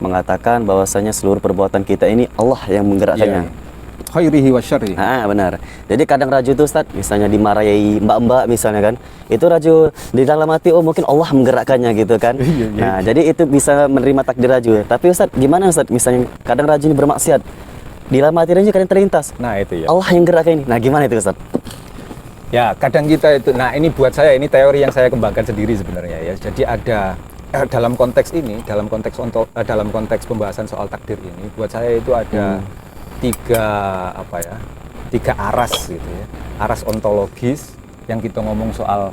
Speaker 2: mengatakan bahwasanya seluruh perbuatan kita ini Allah yang menggerakkannya.
Speaker 3: Khairihi wa syarrihi.
Speaker 2: Benar. Jadi kadang Raju itu Ustaz, misalnya dimarahi mbak-mbak misalnya kan, itu Raju di dalam hati mungkin Allah menggerakkannya gitu kan. Nah, jadi itu bisa menerima takdir Raju. Tapi Ustaz, gimana Ustaz? Misalnya kadang Raju ini bermaksiat, di dalam hati Raju kadang terlintas,
Speaker 3: Nah itu ya.
Speaker 2: Allah yang gerakkan ini. Nah, gimana itu Ustaz?
Speaker 3: Ya, kadang kita itu, nah ini buat saya, ini teori yang saya kembangkan sendiri sebenarnya ya. Jadi ada dalam konteks ini, dalam konteks pembahasan soal takdir ini, buat saya itu ada tiga aras gitu ya. Aras ontologis yang kita ngomong soal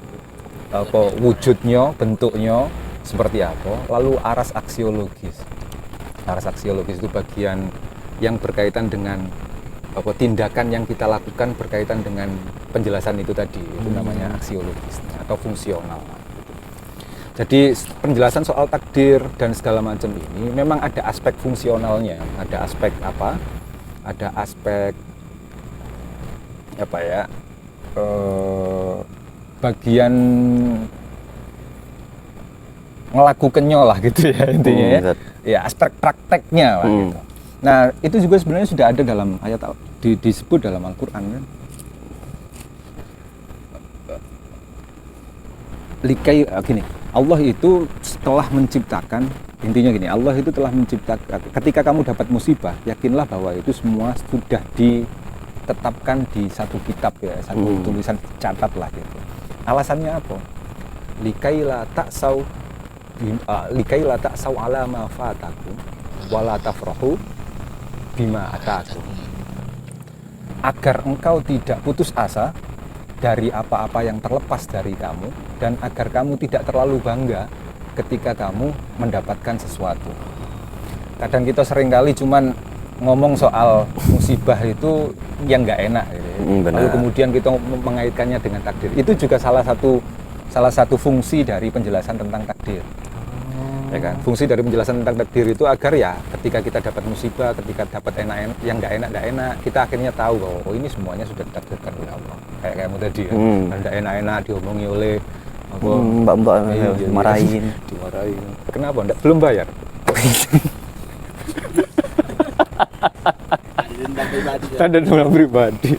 Speaker 3: wujudnya, bentuknya seperti apa. Lalu aras aksiologis. Aras aksiologis itu bagian yang berkaitan dengan tindakan yang kita lakukan berkaitan dengan penjelasan itu tadi, itu namanya aksiologis atau fungsional. Jadi penjelasan soal takdir dan segala macam ini memang ada aspek fungsionalnya, ada aspek bagian ngelakukannya lah gitu ya intinya ya aspek prakteknya lah gitu. Nah, itu juga sebenarnya sudah ada dalam ayat disebut dalam Al-Qur'an kan. Gini, Allah itu setelah menciptakan, intinya gini, Allah itu telah menciptakan, ketika kamu dapat musibah, yakinlah bahwa itu semua sudah ditetapkan di satu kitab ya, satu tulisan catat lah gitu. Alasannya apa? Likaila ta'sau ala ma fatakum wala tafrahu bima atakum, agar engkau tidak putus asa dari apa-apa yang terlepas dari kamu, dan agar kamu tidak terlalu bangga ketika kamu mendapatkan sesuatu. Kadang kita seringkali cuman ngomong soal musibah itu yang nggak enak gitu ya. Lalu kemudian kita mengaitkannya dengan takdir. Itu juga salah satu fungsi dari penjelasan tentang takdir. Ya kan? Fungsi dari penjelasan tentang takdir itu agar ya ketika kita dapat musibah, ketika dapat enak yang nggak enak, kita akhirnya tahu bahwa ini semuanya sudah ditakdirkan oleh Allah. Kayak kamu tadi ya, nggak enak diomongi oleh
Speaker 2: mbak-mbak marahin.
Speaker 3: Dimarahin. Kenapa? Belum bayar.
Speaker 1: dendam pribadi.
Speaker 3: Tanda dendam pribadi.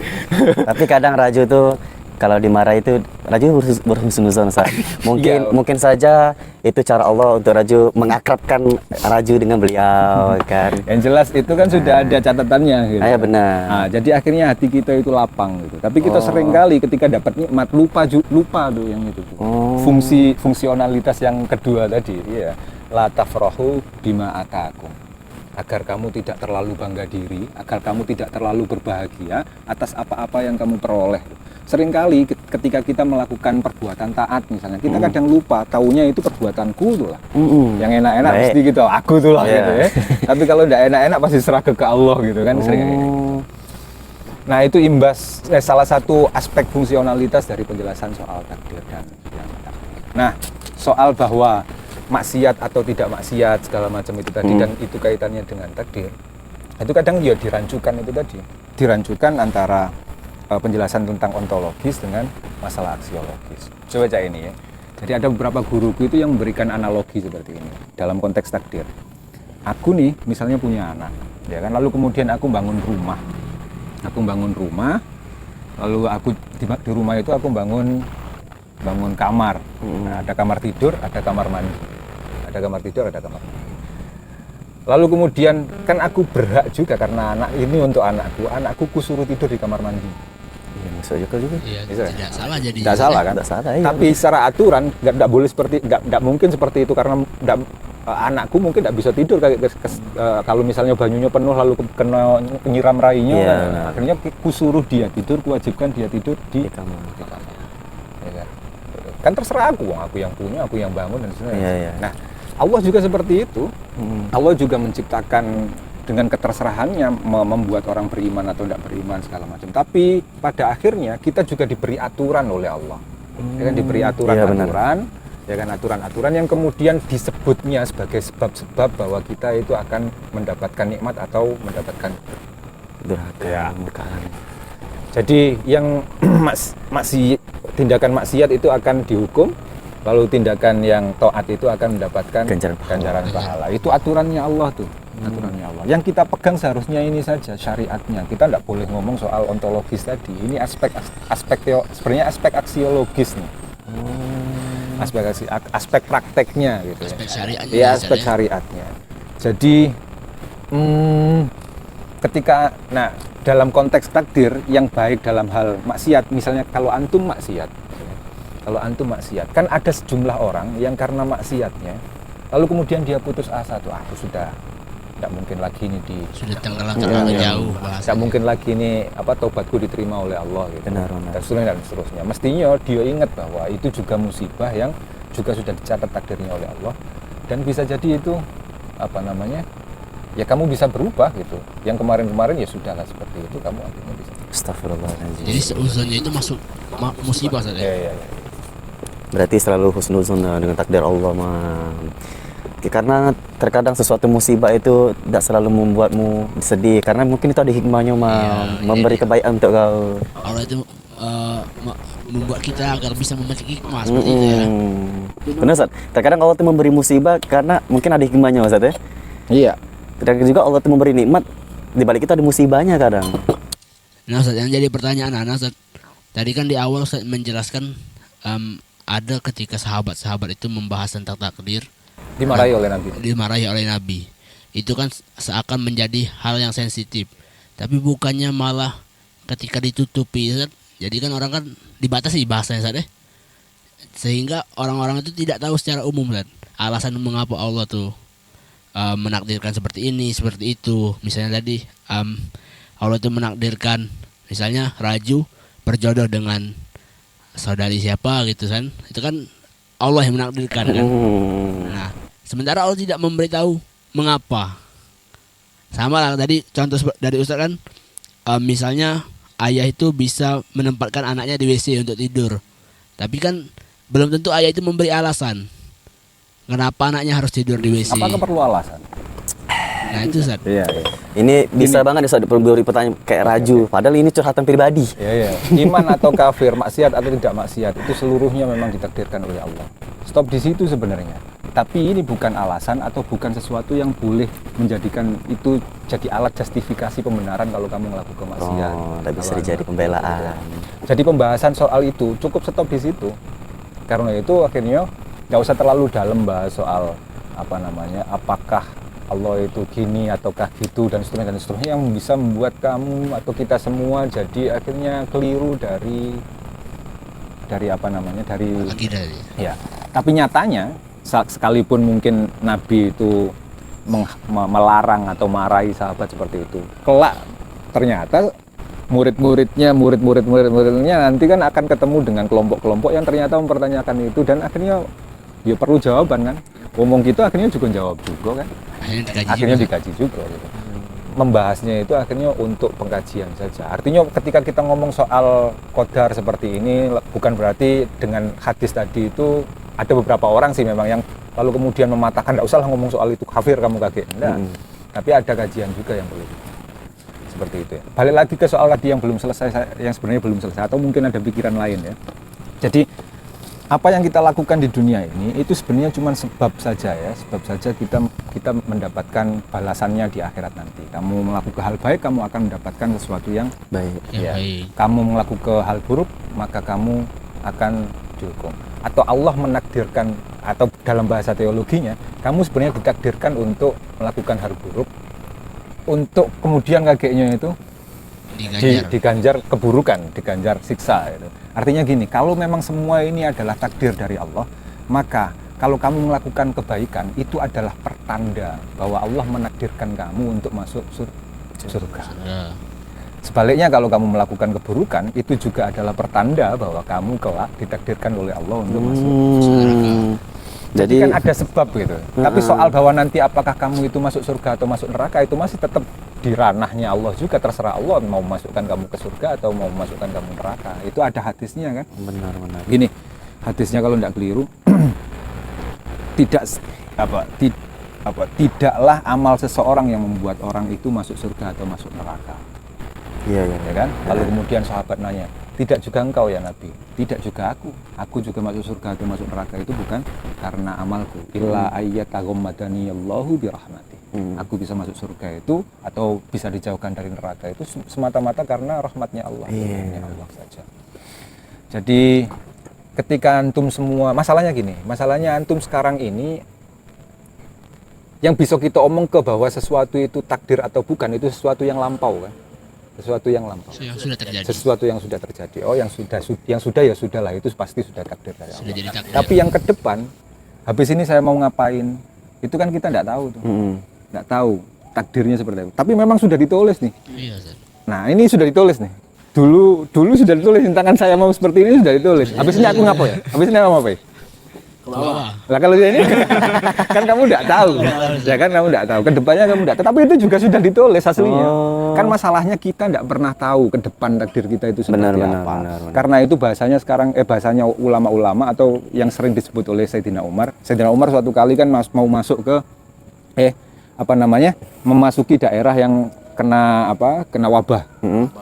Speaker 2: Tapi kadang Raju tuh kalau dimarah itu Raju berhusnuzon Ustaz.
Speaker 3: Iya.
Speaker 2: Mungkin saja itu cara Allah untuk Raju mengakrabkan Raju dengan beliau kan.
Speaker 3: Yang jelas itu kan sudah ada catatannya gitu.
Speaker 2: Iya benar.
Speaker 3: Nah, jadi akhirnya hati kita itu lapang gitu. Tapi kita sering kali ketika dapat nikmat lupa tuh yang itu tuh. Fungsionalitas yang kedua tadi, iya. La tafrahu bima atakum. Agar kamu tidak terlalu bangga diri, agar kamu tidak terlalu berbahagia atas apa-apa yang kamu peroleh. Seringkali ketika kita melakukan perbuatan taat misalnya, kita kadang lupa taunya itu perbuatanku tuh lah. Yang enak-enak
Speaker 2: Baik.
Speaker 3: pasti gitu, aku tuh lah
Speaker 2: Iya.
Speaker 3: gitu ya. Tapi kalau tidak enak-enak pasti serah ke Allah gitu kan sering kayak gitu. Nah, itu imbas salah satu aspek fungsionalitas dari penjelasan soal takdir dan yang takdir. Nah, soal bahwa maksiat atau tidak maksiat segala macam itu tadi dan itu kaitannya dengan takdir. Itu kadang ya dirancukan itu tadi. Dirancukan antara penjelasan tentang ontologis dengan masalah aksiologis. Coba cak ini ya. Jadi ada beberapa guruku itu yang memberikan analogi seperti ini dalam konteks takdir. Aku nih misalnya punya anak, ya kan. Lalu kemudian aku bangun rumah. Lalu aku di rumah itu aku bangun kamar. Nah, ada kamar tidur, ada kamar mandi. Ada kamar tidur, ada kamar mandi. Lalu kemudian kan aku berhak juga karena anak ini untuk anakku kusuruh tidur di kamar mandi.
Speaker 2: Iya, masuk juga.
Speaker 1: Iya,
Speaker 3: Bisa.
Speaker 1: tidak salah jadi.
Speaker 3: Tidak salah kan?
Speaker 2: Tidak salah, iya.
Speaker 3: Tapi secara aturan nggak boleh nggak mungkin seperti itu karena anakku mungkin tidak bisa tidur kalau misalnya banyunya penuh lalu kena nyiram rainya.
Speaker 2: Iya,
Speaker 3: Nah,
Speaker 2: benar.
Speaker 3: akhirnya kusuruh dia tidur, kuwajibkan dia tidur di
Speaker 2: kamar.
Speaker 3: Ya kan? Kan terserah aku yang punya, aku yang bangun dan sebagainya.
Speaker 2: Iya, iya.
Speaker 3: Nah, Allah juga seperti itu. Allah juga menciptakan dengan keterserahannya membuat orang beriman atau tidak beriman segala macam. Tapi pada akhirnya kita juga diberi aturan oleh Allah. Ya kan, diberi aturan-aturan, ya kan, aturan-aturan yang kemudian disebutnya sebagai sebab-sebab bahwa kita itu akan mendapatkan nikmat atau mendapatkan
Speaker 2: Durhaka,
Speaker 3: Ya.
Speaker 2: murkaan.
Speaker 3: jadi yang tindakan maksiat itu akan dihukum, lalu tindakan yang taat itu akan mendapatkan
Speaker 2: Ganjaran
Speaker 3: pahala. Itu aturannya Allah tuh, aturannya Allah. Yang kita pegang seharusnya ini saja syariatnya. Kita tidak boleh ngomong soal ontologis tadi. Ini sebenarnya aspek aksiologis nih. Aspek prakteknya gitu ya.
Speaker 1: Aspek syariatnya.
Speaker 3: Iya,
Speaker 1: ya,
Speaker 3: aspek
Speaker 1: Ustaz, ya.
Speaker 3: syariatnya. Jadi ketika dalam konteks takdir yang baik dalam hal maksiat, misalnya kalau antum maksiat, kan ada sejumlah orang yang karena maksiatnya lalu kemudian dia putus asa tuh, aku sudah tidak mungkin lagi ini
Speaker 1: Sudah terlalu jauh bahasa.
Speaker 3: tidak mungkin lagi ini taubatku diterima oleh Allah gitu.
Speaker 2: Benar.
Speaker 3: Dan seterusnya. Mestinya dia ingat bahwa itu juga musibah yang juga sudah dicatat takdirnya oleh Allah, dan bisa jadi itu ya kamu bisa berubah gitu. Yang kemarin ya sudahlah seperti itu, kamu akhirnya bisa.
Speaker 2: Astagfirullahaladzim.
Speaker 1: Jadi seuzonnya itu masuk musibah saja.
Speaker 3: Ya.
Speaker 2: Berarti selalu husnuzon dengan takdir Allah mah. Karena terkadang sesuatu musibah itu tidak selalu membuatmu sedih, karena mungkin itu ada hikmahnya memberi kebaikan untuk kau.
Speaker 1: Allah itu membuat kita agar bisa memetik hikmah seperti itu ya.
Speaker 2: Benar Ustaz. Terkadang Allah itu memberi musibah karena mungkin ada hikmahnya Ustaz ya.
Speaker 3: Iya.
Speaker 2: Terkadang juga Allah itu memberi nikmat, di balik itu ada musibahnya kadang.
Speaker 1: Nah Ustaz, yang jadi pertanyaan Ustaz, tadi kan di awal Ustaz menjelaskan ada ketika sahabat-sahabat itu membahas tentang takdir,
Speaker 3: Dimarahi oleh Nabi.
Speaker 1: Itu kan seakan menjadi hal yang sensitif. Tapi bukannya malah ketika ditutupi Ustaz, jadi kan orang kan dibatasi bahasanya Ustaz ya. Sehingga orang-orang itu tidak tahu secara umum Ustaz, alasan mengapa Allah tuh menakdirkan seperti ini, seperti itu. Misalnya tadi Allah itu menakdirkan misalnya Raju berjodoh dengan saudari siapa gitu kan. Itu kan Allah yang menakdirkan kan. Nah, sementara Allah tidak memberitahu mengapa. Sama lah tadi contoh dari Ustaz kan, misalnya ayah itu bisa menempatkan anaknya di WC untuk tidur. Tapi kan belum tentu ayah itu memberi alasan kenapa anaknya harus tidur di WC.
Speaker 3: Apakah perlu alasan?
Speaker 1: Nah itu Ustaz.
Speaker 3: Iya.
Speaker 2: Ini bisa banget Ustaz beri pertanyaan kayak Raju, padahal ini curhatan pribadi.
Speaker 3: Iya. Iman atau kafir, maksiat atau tidak maksiat, itu seluruhnya memang ditakdirkan oleh Allah. Stop di situ sebenarnya. Tapi ini bukan alasan atau bukan sesuatu yang boleh menjadikan itu jadi alat justifikasi pembenaran kalau kamu melakukan maksiat.
Speaker 2: Oh, tidak bisa jadi pembelaan.
Speaker 3: Jadi pembahasan soal itu cukup stop di situ. Karena itu akhirnya nggak usah terlalu dalam bahas soal apakah Allah itu gini ataukah gitu dan seterusnya yang bisa membuat kamu atau kita semua jadi akhirnya keliru dari ya. Tapi nyatanya sekalipun mungkin Nabi itu melarang atau marahi sahabat seperti itu, kelak ternyata murid-muridnya nanti kan akan ketemu dengan kelompok-kelompok yang ternyata mempertanyakan itu dan akhirnya ya perlu jawaban kan. Ngomong gitu akhirnya juga jawab juga kan. Akhirnya dikaji juga gitu. Membahasnya itu akhirnya untuk pengkajian saja. Artinya ketika kita ngomong soal qadar seperti ini bukan berarti dengan hadis tadi itu ada beberapa orang sih memang yang lalu kemudian mematahkan, enggak usahlah ngomong soal itu, kafir kamu kaget. Enggak. Tapi ada kajian juga yang perlu. Seperti itu ya. Balik lagi ke soal tadi yang belum selesai, yang sebenarnya belum selesai atau mungkin ada pikiran lain ya. Jadi apa yang kita lakukan di dunia ini itu sebenarnya cuma sebab saja ya, sebab saja kita mendapatkan balasannya di akhirat nanti. Kamu melakukan hal baik, kamu akan mendapatkan sesuatu yang
Speaker 2: Baik.
Speaker 3: ya.
Speaker 1: Baik.
Speaker 3: Kamu melakukan hal buruk, maka kamu akan dihukum. Atau Allah menakdirkan, atau dalam bahasa teologinya, kamu sebenarnya ditakdirkan untuk melakukan hal buruk, untuk kemudian kakeknya itu diganjar keburukan, diganjar siksa gitu. Artinya gini, kalau memang semua ini adalah takdir dari Allah, maka kalau kamu melakukan kebaikan itu adalah pertanda bahwa Allah menakdirkan kamu untuk masuk surga. Sebaliknya kalau kamu melakukan keburukan itu juga adalah pertanda bahwa kamu kelak ditakdirkan oleh Allah untuk masuk surga. Jadi kan ada sebab gitu. Tapi soal bahwa nanti apakah kamu itu masuk surga atau masuk neraka itu masih tetap di ranahnya Allah juga, terserah Allah mau memasukkan kamu ke surga atau mau memasukkan kamu neraka. Itu ada hadisnya kan?
Speaker 2: Benar.
Speaker 3: Gini, hadisnya kalau tidak keliru tidaklah amal seseorang yang membuat orang itu masuk surga atau masuk neraka.
Speaker 2: Iya.
Speaker 3: Ya kan? Lalu kemudian sahabat nanya, tidak juga engkau ya Nabi, tidak juga aku juga masuk surga atau masuk neraka itu bukan karena amalku, illa ayyataghammadani Allahu birahmati. Aku bisa masuk surga itu atau bisa dijauhkan dari neraka itu semata-mata karena rahmatnya Allah, rahmatnya Allah saja. Jadi ketika antum semua, masalahnya antum sekarang ini yang bisa kita omong ke bahwa sesuatu itu takdir atau bukan itu sesuatu yang lampau kan. Sesuatu yang lampau. Sesuatu yang sudah terjadi. Oh, yang sudah ya sudahlah, itu pasti sudah takdir dari Allah.
Speaker 1: Jadi takdir.
Speaker 3: Tapi yang ke depan, habis ini saya mau ngapain? Itu kan kita tidak tahu tuh. Tidak tahu takdirnya seperti apa. Tapi memang sudah ditulis nih.
Speaker 1: Iya, Ustaz.
Speaker 3: Nah, ini sudah ditulis nih. Dulu sudah ditulis, tangan saya mau seperti ini sudah ditulis. Habis ini aku ngapa ya? Habis ini aku ngapa ya?
Speaker 1: Ke bawah.
Speaker 3: Lah kalau ini kan kamu tidak tahu. Ya kan kamu tidak tahu. Kedepannya kamu tidak tahu. Tapi itu juga sudah ditulis aslinya. Kan masalahnya kita tidak pernah tahu ke depan takdir kita itu seperti apa. Benar. Karena itu bahasanya sekarang bahasanya ulama-ulama atau yang sering disebut oleh Sayyidina Umar. Sayyidina Umar suatu kali kan mau masuk ke memasuki daerah yang kena wabah.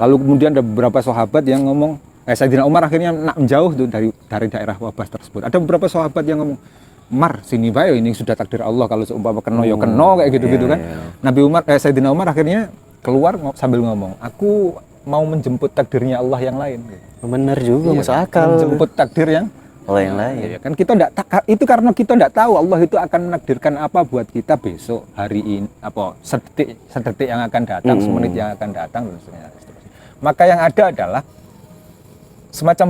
Speaker 3: Lalu kemudian ada beberapa sahabat yang ngomong, Sayyidina Umar akhirnya nak menjauh tuh dari daerah wabah tersebut. Ada beberapa sahabat yang ngomong, Mar, sini bae, ini sudah takdir Allah, kalau seumpama kena ya kena kayak gitu-gitu kan. Sayyidina Umar akhirnya keluar sambil ngomong, aku mau menjemput takdirnya Allah yang lain.
Speaker 2: Benar juga, masuk akal.
Speaker 3: Menjemput takdir yang
Speaker 2: Allah yang lain.
Speaker 3: Ya, kan kita itu karena kita tidak tahu Allah itu akan menakdirkan apa buat kita besok, hari ini, sedetik yang akan datang, semenit yang akan datang dan seterusnya. Maka yang ada adalah semacam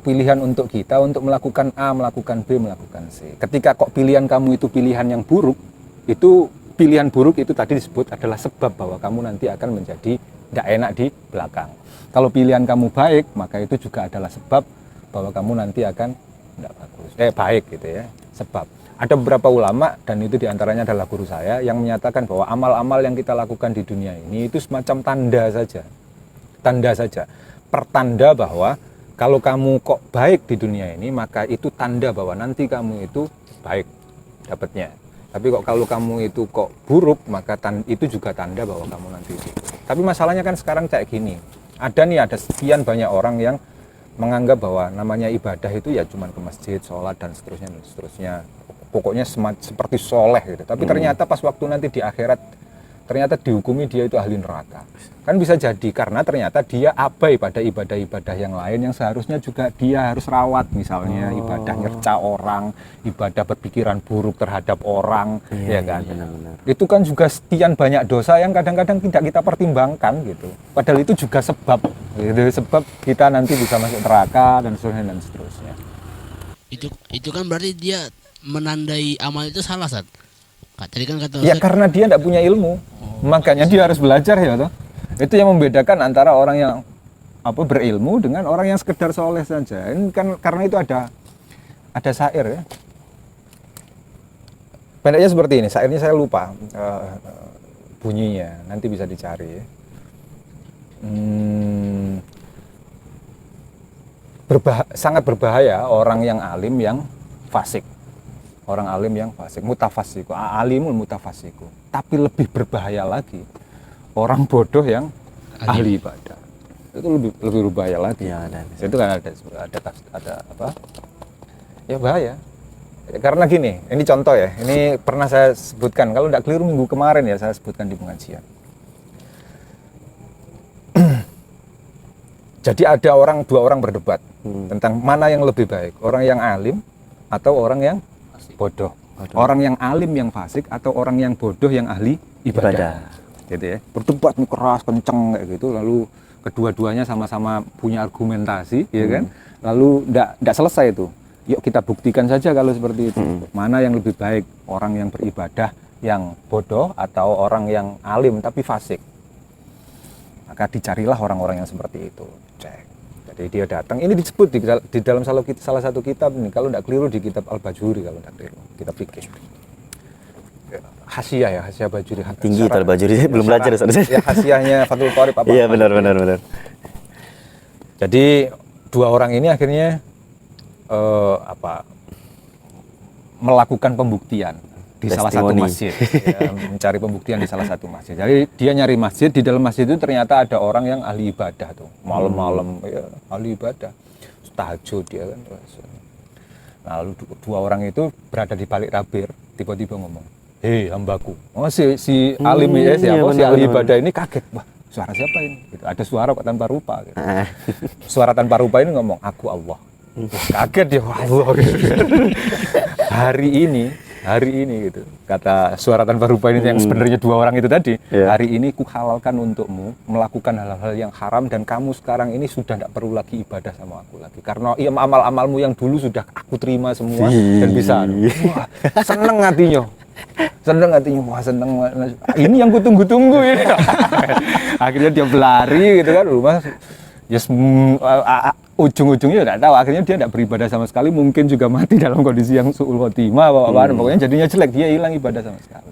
Speaker 3: pilihan untuk kita untuk melakukan A, melakukan B, melakukan C. Ketika kok pilihan kamu itu pilihan yang buruk, itu pilihan buruk itu tadi disebut adalah sebab bahwa kamu nanti akan menjadi tidak enak di belakang. Kalau pilihan kamu baik, maka itu juga adalah sebab bahwa kamu nanti akan tidak baik gitu ya. Sebab ada beberapa ulama dan itu diantaranya adalah guru saya yang menyatakan bahwa amal-amal yang kita lakukan di dunia ini itu semacam tanda saja, pertanda bahwa kalau kamu kok baik di dunia ini maka itu tanda bahwa nanti kamu itu baik dapatnya. Tapi kok kalau kamu itu kok buruk maka itu juga tanda bahwa kamu nanti itu. Tapi masalahnya kan sekarang kayak gini, ada sekian banyak orang yang menganggap bahwa namanya ibadah itu ya cuma ke masjid, sholat dan seterusnya. pokoknya seperti soleh gitu. Tapi ternyata pas waktu nanti di akhirat ternyata dihukumi dia itu ahli neraka. Kan bisa jadi karena ternyata dia abai pada ibadah-ibadah yang lain yang seharusnya juga dia harus rawat, misalnya ibadah nyerca orang, ibadah berpikiran buruk terhadap orang, ya kan.
Speaker 2: Benar-benar.
Speaker 3: Itu kan juga sekian banyak dosa yang kadang-kadang tidak kita pertimbangkan gitu. Padahal itu juga sebab kita nanti bisa masuk neraka dan seterusnya.
Speaker 1: Itu kan berarti dia menandai amal itu salah, Sat. Tadi kan kata
Speaker 3: Ya
Speaker 1: Ustaz,
Speaker 3: karena dia tidak punya ilmu, makanya dia harus belajar ya toh. Itu yang membedakan antara orang yang berilmu dengan orang yang sekedar soleh saja. Ini kan karena itu ada syair ya. Pendeknya seperti ini, syairnya saya lupa bunyinya, nanti bisa dicari ya. Sangat berbahaya orang yang alim yang fasik. Orang alim yang fasik, mutafasiku, alimul mutafasiku. Tapi lebih berbahaya lagi orang bodoh yang ahli ibadah. Itu lebih berbahaya lagi.
Speaker 2: Ya,
Speaker 3: Itu kan ada apa? Ya bahaya. Ya, karena gini, ini contoh ya. Ini pernah saya sebutkan. Kalau tidak keliru minggu kemarin ya saya sebutkan di pengajian. Jadi ada dua orang berdebat tentang mana yang lebih baik, orang yang alim atau orang yang bodoh. Orang yang alim yang fasik atau orang yang bodoh yang ahli ibadah. Gitu ya. Berdebat keras kenceng kayak gitu, lalu kedua-duanya sama-sama punya argumentasi, ya kan? Lalu enggak selesai itu. Yuk kita buktikan saja kalau seperti itu. Mana yang lebih baik, orang yang beribadah yang bodoh atau orang yang alim tapi fasik. Maka dicarilah orang-orang yang seperti itu. Cek. Jadi dia datang, ini disebut di dalam salah satu kitab ini, kalau tidak keliru di kitab Al-Bajuri, kalau tidak keliru, kitab fikih. Hasyiah Bajuri.
Speaker 2: Tinggi itu Al-Bajuri, belum belajar
Speaker 3: ya. Hasyiahnya Fathul Qorib apa?
Speaker 2: Iya benar.
Speaker 3: Jadi dua orang ini akhirnya melakukan pembuktian di salah satu masjid, ya, mencari pembuktian di salah satu masjid. Jadi dia nyari masjid, di dalam masjid itu ternyata ada orang yang ahli ibadah tuh, malam-malam ya, ahli ibadah, tahajud dia kan. Lalu dua orang itu berada di balik tabir, tiba-tiba ngomong, hei hambaku. Oh si alim ya, siapa si ahli ibadah ini kaget, wah suara siapa ini? Gitu. Ada suara kok tanpa rupa. Gitu. Suara tanpa rupa ini ngomong, aku Allah. Kaget dia, Allah. Gitu. Hari ini gitu, kata suara tanpa rupa ini yang sebenarnya dua orang itu tadi, hari ini kuhalalkan untukmu melakukan hal-hal yang haram dan kamu sekarang ini sudah tidak perlu lagi ibadah sama aku lagi karena amal-amalmu yang dulu sudah aku terima semua dan bisa. Wah, seneng hatinya, wah seneng, ini yang kutunggu-tunggu ini. Akhirnya dia berlari gitu kan rumah. Ujung-ujungnya tidak tahu, akhirnya dia tidak beribadah sama sekali, mungkin juga mati dalam kondisi yang su'ul khotimah, pokoknya jadinya jelek, dia hilang ibadah sama sekali.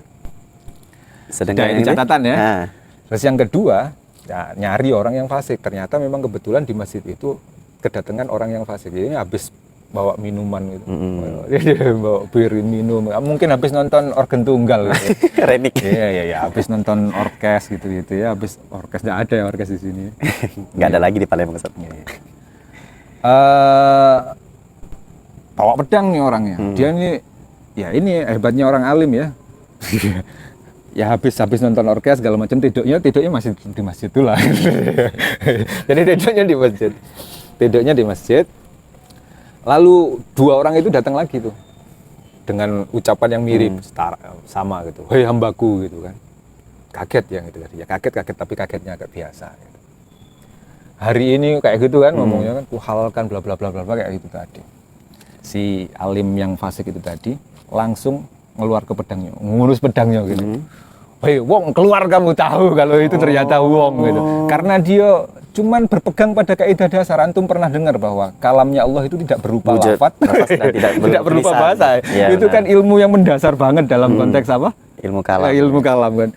Speaker 2: Sedangkan
Speaker 3: ini catatan ya.
Speaker 2: Nah.
Speaker 3: Terus yang kedua, ya, nyari orang yang fasik. Ternyata memang kebetulan di masjid itu kedatangan orang yang fasik. Jadi habis bawa minuman gitu, dia bawa bir minum, mungkin habis nonton organ tunggal gitu.
Speaker 2: Remik.
Speaker 3: Iya, habis nonton orkes gitu ya, habis orkes nggak ada ya orkes di sini.
Speaker 2: Nggak ada lagi di Palembang Ustaz.
Speaker 3: Bawa pedang nih orangnya. Dia ini hebatnya orang alim ya. Ya habis nonton orkes segala macam, tidurnya masih di masjid itu lah. Jadi tidurnya di masjid. Lalu dua orang itu datang lagi tuh dengan ucapan yang mirip, sama gitu. Hei hambaku gitu kan. Kaget yang itu tadi. Ya kaget tapi kagetnya agak biasa gitu. Hari ini kayak gitu kan ngomongnya kan, kuhalalkan bla bla bla bla kayak gitu tadi. Si alim yang fasik itu tadi langsung ngeluar ke pedangnya, ngurus pedangnya gitu. Hei wong, keluar kamu tahu kalau itu ternyata wong gitu. Karena dia cuman berpegang pada kaidah dasar. Antum pernah dengar bahwa kalamnya Allah itu tidak berupa lafaz, tidak berupa bahasa. Ya, itu benar. Kan ilmu yang mendasar banget dalam konteks apa?
Speaker 2: Ilmu kalam.
Speaker 3: Ilmu kalam kan.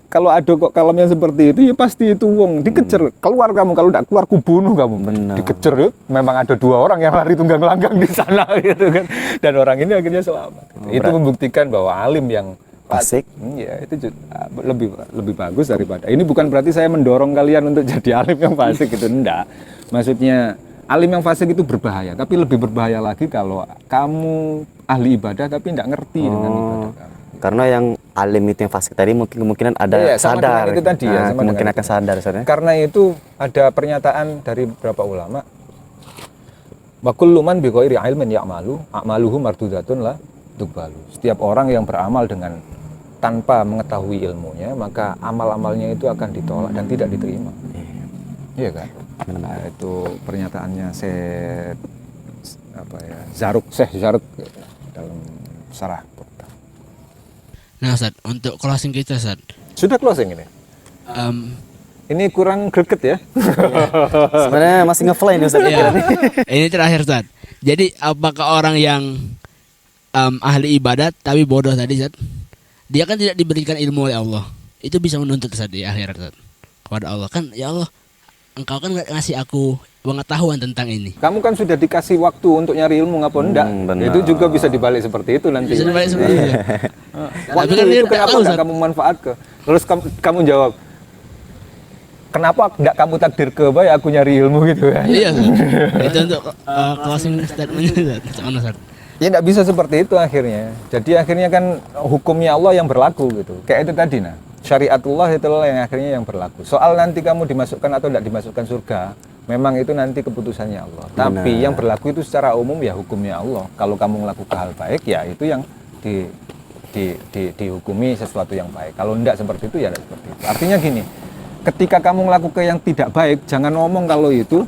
Speaker 3: Kalau ada kok kalam yang seperti itu ya pasti itu wong dikejar. Keluar kamu, kalau tidak keluar kubunuh kamu. Benar. Dikejar ya. Memang ada dua orang yang lari tunggang langgang di sana gitu kan. Dan orang ini akhirnya selamat. Itu membuktikan bahwa alim yang
Speaker 2: fasik,
Speaker 3: ya itu lebih bagus daripada. Ini bukan berarti saya mendorong kalian untuk jadi alim yang fasik gitu, enggak. Maksudnya alim yang fasik itu berbahaya, tapi lebih berbahaya lagi kalau kamu ahli ibadah tapi tidak ngerti dengan ibadah kamu.
Speaker 2: Karena yang alim itu yang fasik tadi mungkin kemungkinan ada
Speaker 3: Iya, sama
Speaker 2: sadar.
Speaker 3: dengan itu tadi ya, sama
Speaker 2: Kemungkinan
Speaker 3: dengan
Speaker 2: akan
Speaker 3: itu.
Speaker 2: sadar Ustaz, ya.
Speaker 3: Karena itu ada pernyataan dari beberapa ulama, wa kullu man bi ghairi ilmin ya'malu a'maluhu mardudatun la tuqbalu. Setiap orang yang beramal dengan tanpa mengetahui ilmunya, maka amal-amalnya itu akan ditolak dan tidak diterima. Iya kan? Nah, itu pernyataannya Syekh Zaruk dalam Syarah.
Speaker 1: Nah Ustaz, untuk closing kita Ustaz,
Speaker 3: Sudah closing ini. Ini kurang greget ya.
Speaker 2: Sebenarnya masih ngefly nih Ustaz.
Speaker 1: iya, ini terakhir Ustaz. Jadi apakah orang yang ahli ibadat tapi bodoh tadi Ustaz, dia kan tidak diberikan ilmu oleh Allah, itu bisa menuntut Ustaz di akhirat Ustaz, kepada Allah kan, ya Allah, Engkau kan ngasih aku pengetahuan tentang ini.
Speaker 3: Kamu kan sudah dikasih waktu untuk nyari ilmu ngapa enggak?
Speaker 2: benar.
Speaker 3: Itu juga bisa dibalik seperti itu nanti.
Speaker 1: Bisa dibalik seperti itu.
Speaker 3: Waktu
Speaker 1: Tapi kan dia
Speaker 3: itu
Speaker 1: tidak
Speaker 3: kenapa
Speaker 1: tahu,
Speaker 3: enggak
Speaker 1: Ustaz.
Speaker 3: kamu manfaatkan? Terus kamu jawab, kenapa enggak kamu takdir ke baik aku nyari ilmu gitu kan?
Speaker 1: Iya Ustaz. Itu untuk closing statementnya Ustaz. Gimana Ustaz?
Speaker 3: Ya enggak bisa seperti itu akhirnya. Jadi akhirnya kan hukumnya Allah yang berlaku gitu. Kayak itu tadi nah. Syariatullah itulah yang akhirnya yang berlaku. Soal nanti kamu dimasukkan atau tidak dimasukkan surga, memang itu nanti keputusannya Allah. Tapi yang berlaku itu secara umum ya hukumnya Allah. Kalau kamu melakukan hal baik ya itu yang dihukumi sesuatu yang baik. Kalau tidak seperti itu ya tidak seperti itu. Artinya gini, ketika kamu melakukan yang tidak baik, jangan ngomong kalau itu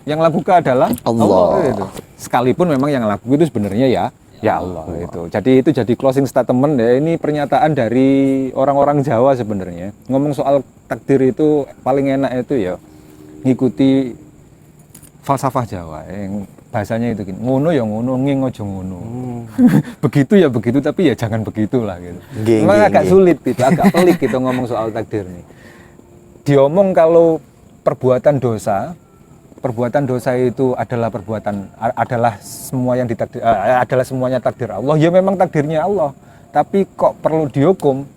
Speaker 3: yang lakukan adalah Allah itu. Sekalipun memang yang lakukan itu sebenarnya ya Allah itu. Jadi itu jadi closing statement ya. Ini pernyataan dari orang-orang Jawa sebenarnya. Ngomong soal takdir itu paling enak itu ya ngikuti falsafah Jawa yang bahasanya itu gini. Ngono ya ngono, nging aja ngono. Begitu ya begitu tapi ya jangan begitulah gitu. Memang agak sulit itu, agak pelik gitu ngomong soal takdir nih. Diomong kalau perbuatan dosa itu adalah semua yang ditakdir, adalah semuanya takdir Allah. Ya memang takdirnya Allah, tapi kok perlu dihukum?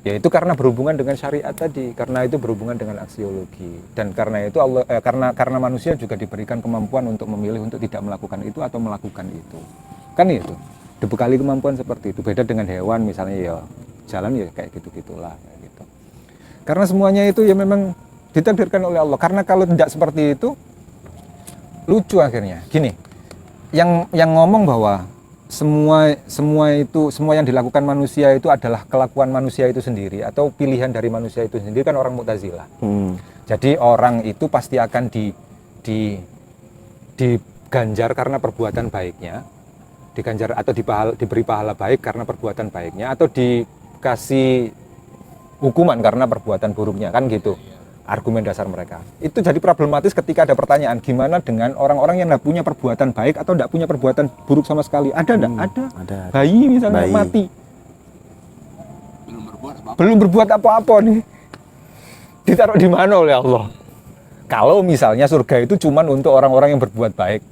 Speaker 3: Ya itu karena berhubungan dengan syariat tadi, karena itu berhubungan dengan aksiologi, dan karena itu Allah, karena manusia juga diberikan kemampuan untuk memilih untuk tidak melakukan itu atau melakukan itu. Kan itu dibekali kemampuan seperti itu. Beda dengan hewan misalnya ya jalan ya kayak gitu-gitulah kayak gitu. Karena semuanya itu ya memang ditakdirkan oleh Allah. Karena kalau tidak seperti itu lucu akhirnya. Gini, yang ngomong bahwa semua yang dilakukan manusia itu adalah kelakuan manusia itu sendiri atau pilihan dari manusia itu sendiri kan orang Mu'tazilah. Jadi orang itu pasti akan diganjar karena perbuatan baiknya, diganjar atau diberi pahala baik karena perbuatan baiknya, atau dikasih hukuman karena perbuatan buruknya, kan gitu. Argumen dasar mereka. Itu jadi problematis ketika ada pertanyaan, gimana dengan orang-orang yang tidak punya perbuatan baik atau tidak punya perbuatan buruk sama sekali? Ada enggak? Ada. Bayi misalnya mati. Belum berbuat apa-apa nih. Ditaruh di mana oleh Allah? Kalau misalnya surga itu cuma untuk orang-orang yang berbuat baik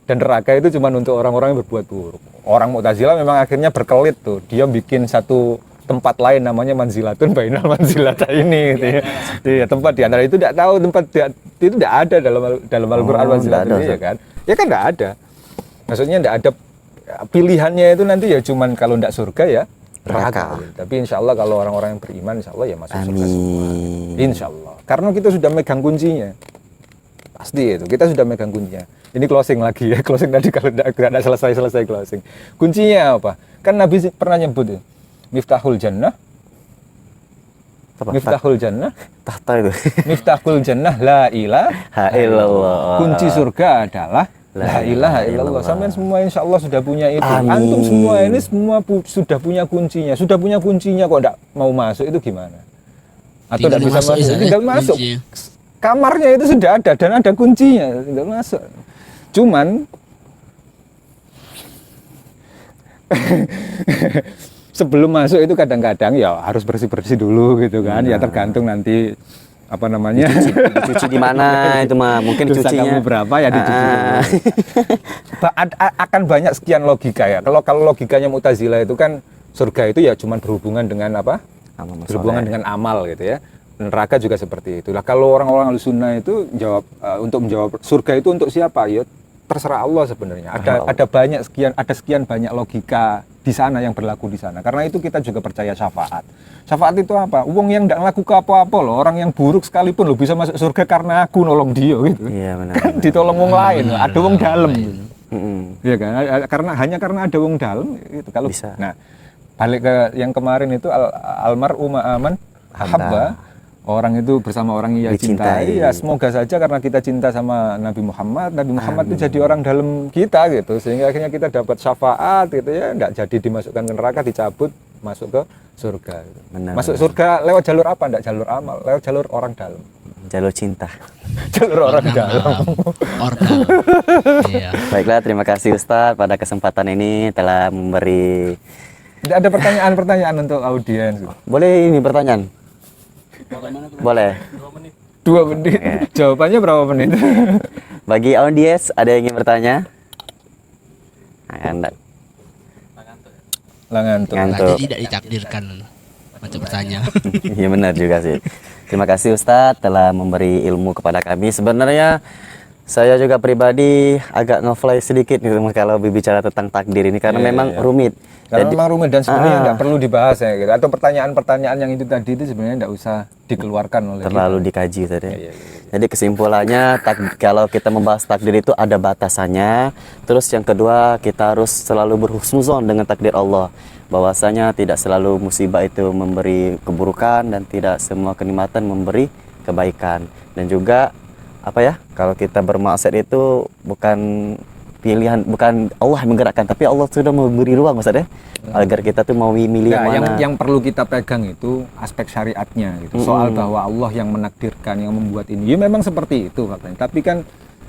Speaker 3: dan neraka itu cuma untuk orang-orang yang berbuat buruk. Orang Mu'tazilah memang akhirnya berkelit tuh. Dia bikin satu tempat lain namanya manzilatun bainal manzilata ini gitu ya. Iya, tempat di antara itu tidak tahu tempat itu tidak ada dalam Al-Qur'an manzilatun ini ya kan. Ya kan tidak ada. Maksudnya tidak ada pilihannya itu nanti ya cuman kalau tidak surga ya neraka. Tapi insya Allah kalau orang-orang yang beriman insya Allah ya masuk surga semua. Insya Allah. Karena kita sudah megang kuncinya. Pasti itu. Kita sudah megang kuncinya. Ini closing lagi ya. Closing tadi kalau tidak selesai closing. Kuncinya apa? Kan Nabi pernah nyebut ya. Miftahul Jannah. Miftahul Jannah.
Speaker 2: Tahta itu.
Speaker 3: Miftahul Jannah la ilaha illallah. Kunci surga adalah la ilaha illallah. Sampai semua insya Allah sudah punya itu.
Speaker 2: Amin.
Speaker 3: Antum semua ini sudah punya kuncinya. Sudah punya kuncinya kok enggak mau masuk itu gimana? Atau tidak bisa masuk? Tinggal masuk. Kamarnya itu sudah ada dan ada kuncinya. Tinggal masuk. Cuman sebelum masuk itu kadang-kadang ya harus bersih-bersih dulu gitu kan. Ya tergantung nanti apa namanya
Speaker 2: dicuci di mana itu mah mungkin
Speaker 3: dosa
Speaker 2: cucinya
Speaker 3: kamu berapa ya dicuci dulu. Akan banyak sekian logika ya. Kalau logikanya Mu'tazilah itu kan surga itu ya cuman berhubungan dengan apa? Berhubungan dengan amal gitu ya. Neraka juga seperti itu. Lah kalau orang-orang Ahlussunnah itu jawab untuk menjawab surga itu untuk siapa? Ya terserah Allah sebenarnya.
Speaker 2: Allah.
Speaker 3: Ada sekian banyak logika di sana yang berlaku di sana. Karena itu kita juga percaya syafaat. Syafaat itu apa? Wong yang enggak ngelakukan apa-apa loh, orang yang buruk sekalipun lo bisa masuk surga karena aku nolong dia gitu.
Speaker 2: Iya benar.
Speaker 3: Kan ditolong wong lain, loh. Ada wong dalam. Gitu.
Speaker 2: Mm-mm.
Speaker 3: Iya kan? Karena ada wong dalam gitu. Kalau
Speaker 2: Bisa.
Speaker 3: nah, balik ke yang kemarin itu almarhum aman habba. Orang itu bersama orang yang
Speaker 2: Dicintai.
Speaker 3: cintai. Ya semoga saja karena kita cinta sama Nabi Muhammad itu jadi orang dalam kita gitu. Sehingga akhirnya kita dapat syafaat gitu ya, enggak jadi dimasukkan ke neraka, dicabut masuk ke surga gitu.
Speaker 2: Benar,
Speaker 3: Masuk
Speaker 2: benar.
Speaker 3: surga lewat jalur apa? Enggak jalur amal, lewat jalur orang dalam.
Speaker 2: Jalur cinta.
Speaker 3: Jalur orang dalam.
Speaker 1: Ordal. Iya.
Speaker 2: Baiklah, terima kasih Ustadz pada kesempatan ini telah memberi.
Speaker 3: Ada pertanyaan-pertanyaan untuk audiens.
Speaker 2: Boleh ini pertanyaan? Boleh.
Speaker 3: 2 menit. Jawabannya berapa menit?
Speaker 2: Bagi audiens ada yang ingin bertanya? Nah,
Speaker 3: Langantuk.
Speaker 2: Ngantuk.
Speaker 1: Berarti tidak ditakdirkan macam bertanya.
Speaker 2: Iya benar juga sih. Terima kasih Ustadz telah memberi ilmu kepada kami. Sebenarnya saya juga pribadi agak ngefly sedikit nih kalau berbicara tentang takdir ini karena
Speaker 3: Iya,
Speaker 2: memang
Speaker 3: iya.
Speaker 2: rumit.
Speaker 3: Karena
Speaker 2: Jadi-
Speaker 3: memang rumit dan sebenarnya
Speaker 2: Ah.
Speaker 3: nggak perlu dibahas ya gitu. Atau pertanyaan-pertanyaan yang itu tadi itu sebenarnya nggak usah dikeluarkan oleh
Speaker 2: terlalu dikaji tadi.
Speaker 3: Iya, iya,
Speaker 2: Jadi kesimpulannya kalau kita membahas takdir itu ada batasannya. Terus yang kedua kita harus selalu berhusnuzon dengan takdir Allah. Bahwasanya tidak selalu musibah itu memberi keburukan dan tidak semua kenikmatan memberi kebaikan. Dan juga apa ya? Kalau kita bermaksiat itu bukan pilihan, bukan Allah yang menggerakkan, tapi Allah sudah memberi ruang Ustaz ya. Agar kita tuh mau milih
Speaker 3: Nah,
Speaker 2: yang mana.
Speaker 3: yang perlu kita pegang itu aspek syariatnya gitu. Soal bahwa Allah yang menakdirkan, yang membuat ini. Ya memang seperti itu faktanya. Tapi kan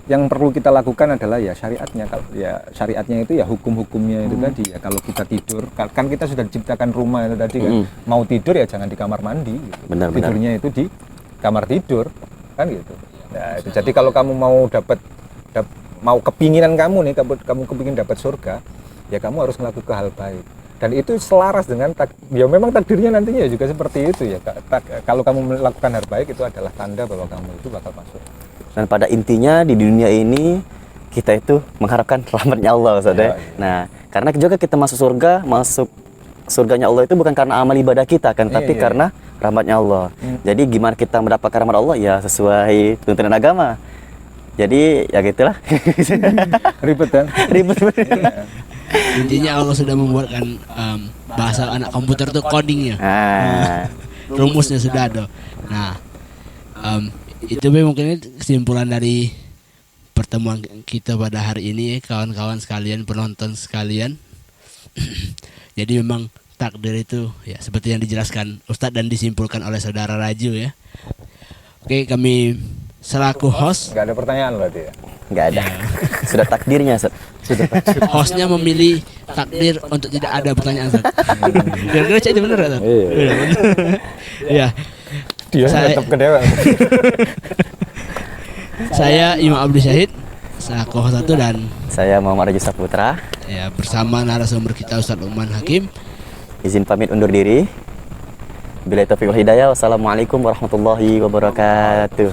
Speaker 3: yang perlu kita lakukan adalah ya syariatnya. Kalau ya syariatnya itu ya hukum-hukumnya itu tadi ya. Kalau kita tidur, kan kita sudah diciptakan rumah itu tadi kan. Mau tidur ya jangan di kamar mandi gitu.
Speaker 2: Benar-benar.
Speaker 3: Tidurnya itu di kamar tidur kan gitu. Nah, itu jadi kalau kamu mau mau kepinginan kamu nih, kamu kepingin dapat surga, ya kamu harus melakukan hal baik. Dan itu selaras dengan ya memang takdirnya nantinya juga seperti itu ya. Kalau kamu melakukan hal baik itu adalah tanda bahwa kamu itu bakal masuk.
Speaker 2: Dan pada intinya di dunia ini kita itu mengharapkan rahmatnya Allah Ustaz ya. Nah, karena juga kita masuk surganya Allah itu bukan karena amal ibadah kita kan, tapi
Speaker 3: iya.
Speaker 2: karena rahmatnya Allah. Jadi gimana kita mendapatkan rahmat Allah ya sesuai tuntunan agama. Jadi ya gitulah.
Speaker 3: Ribet kan?
Speaker 2: Ribet banget.
Speaker 1: Intinya Allah sudah membuatkan bahasa anak komputer tuh codingnya.
Speaker 2: Nah,
Speaker 1: Rumusnya sudah ada. Nah, itu mungkin kesimpulan dari pertemuan kita pada hari ini ya, kawan-kawan sekalian, penonton sekalian. Jadi memang takdir itu ya seperti yang dijelaskan Ustadz dan disimpulkan oleh saudara Raju ya. Oke, kami selaku host,
Speaker 3: Nggak ada pertanyaan berarti ya?
Speaker 2: nggak ada. Sudah takdirnya Ustaz.
Speaker 1: hostnya memilih takdir untuk tidak ada pertanyaan Ustadz. Kira-kira cak itu benar kan?
Speaker 3: Iya.
Speaker 1: Iya.
Speaker 3: Dia
Speaker 1: Saya-
Speaker 3: tetap ke dewa.
Speaker 1: Saya Imam Abdul Syahid selaku host satu dan
Speaker 2: Saya Muhammad Raju Saputra.
Speaker 1: ya bersama narasumber kita Ustadz Lukman Hakim.
Speaker 2: Izin pamit undur diri. Bila taufiq wal hidayah. Wassalamualaikum warahmatullahi wabarakatuh.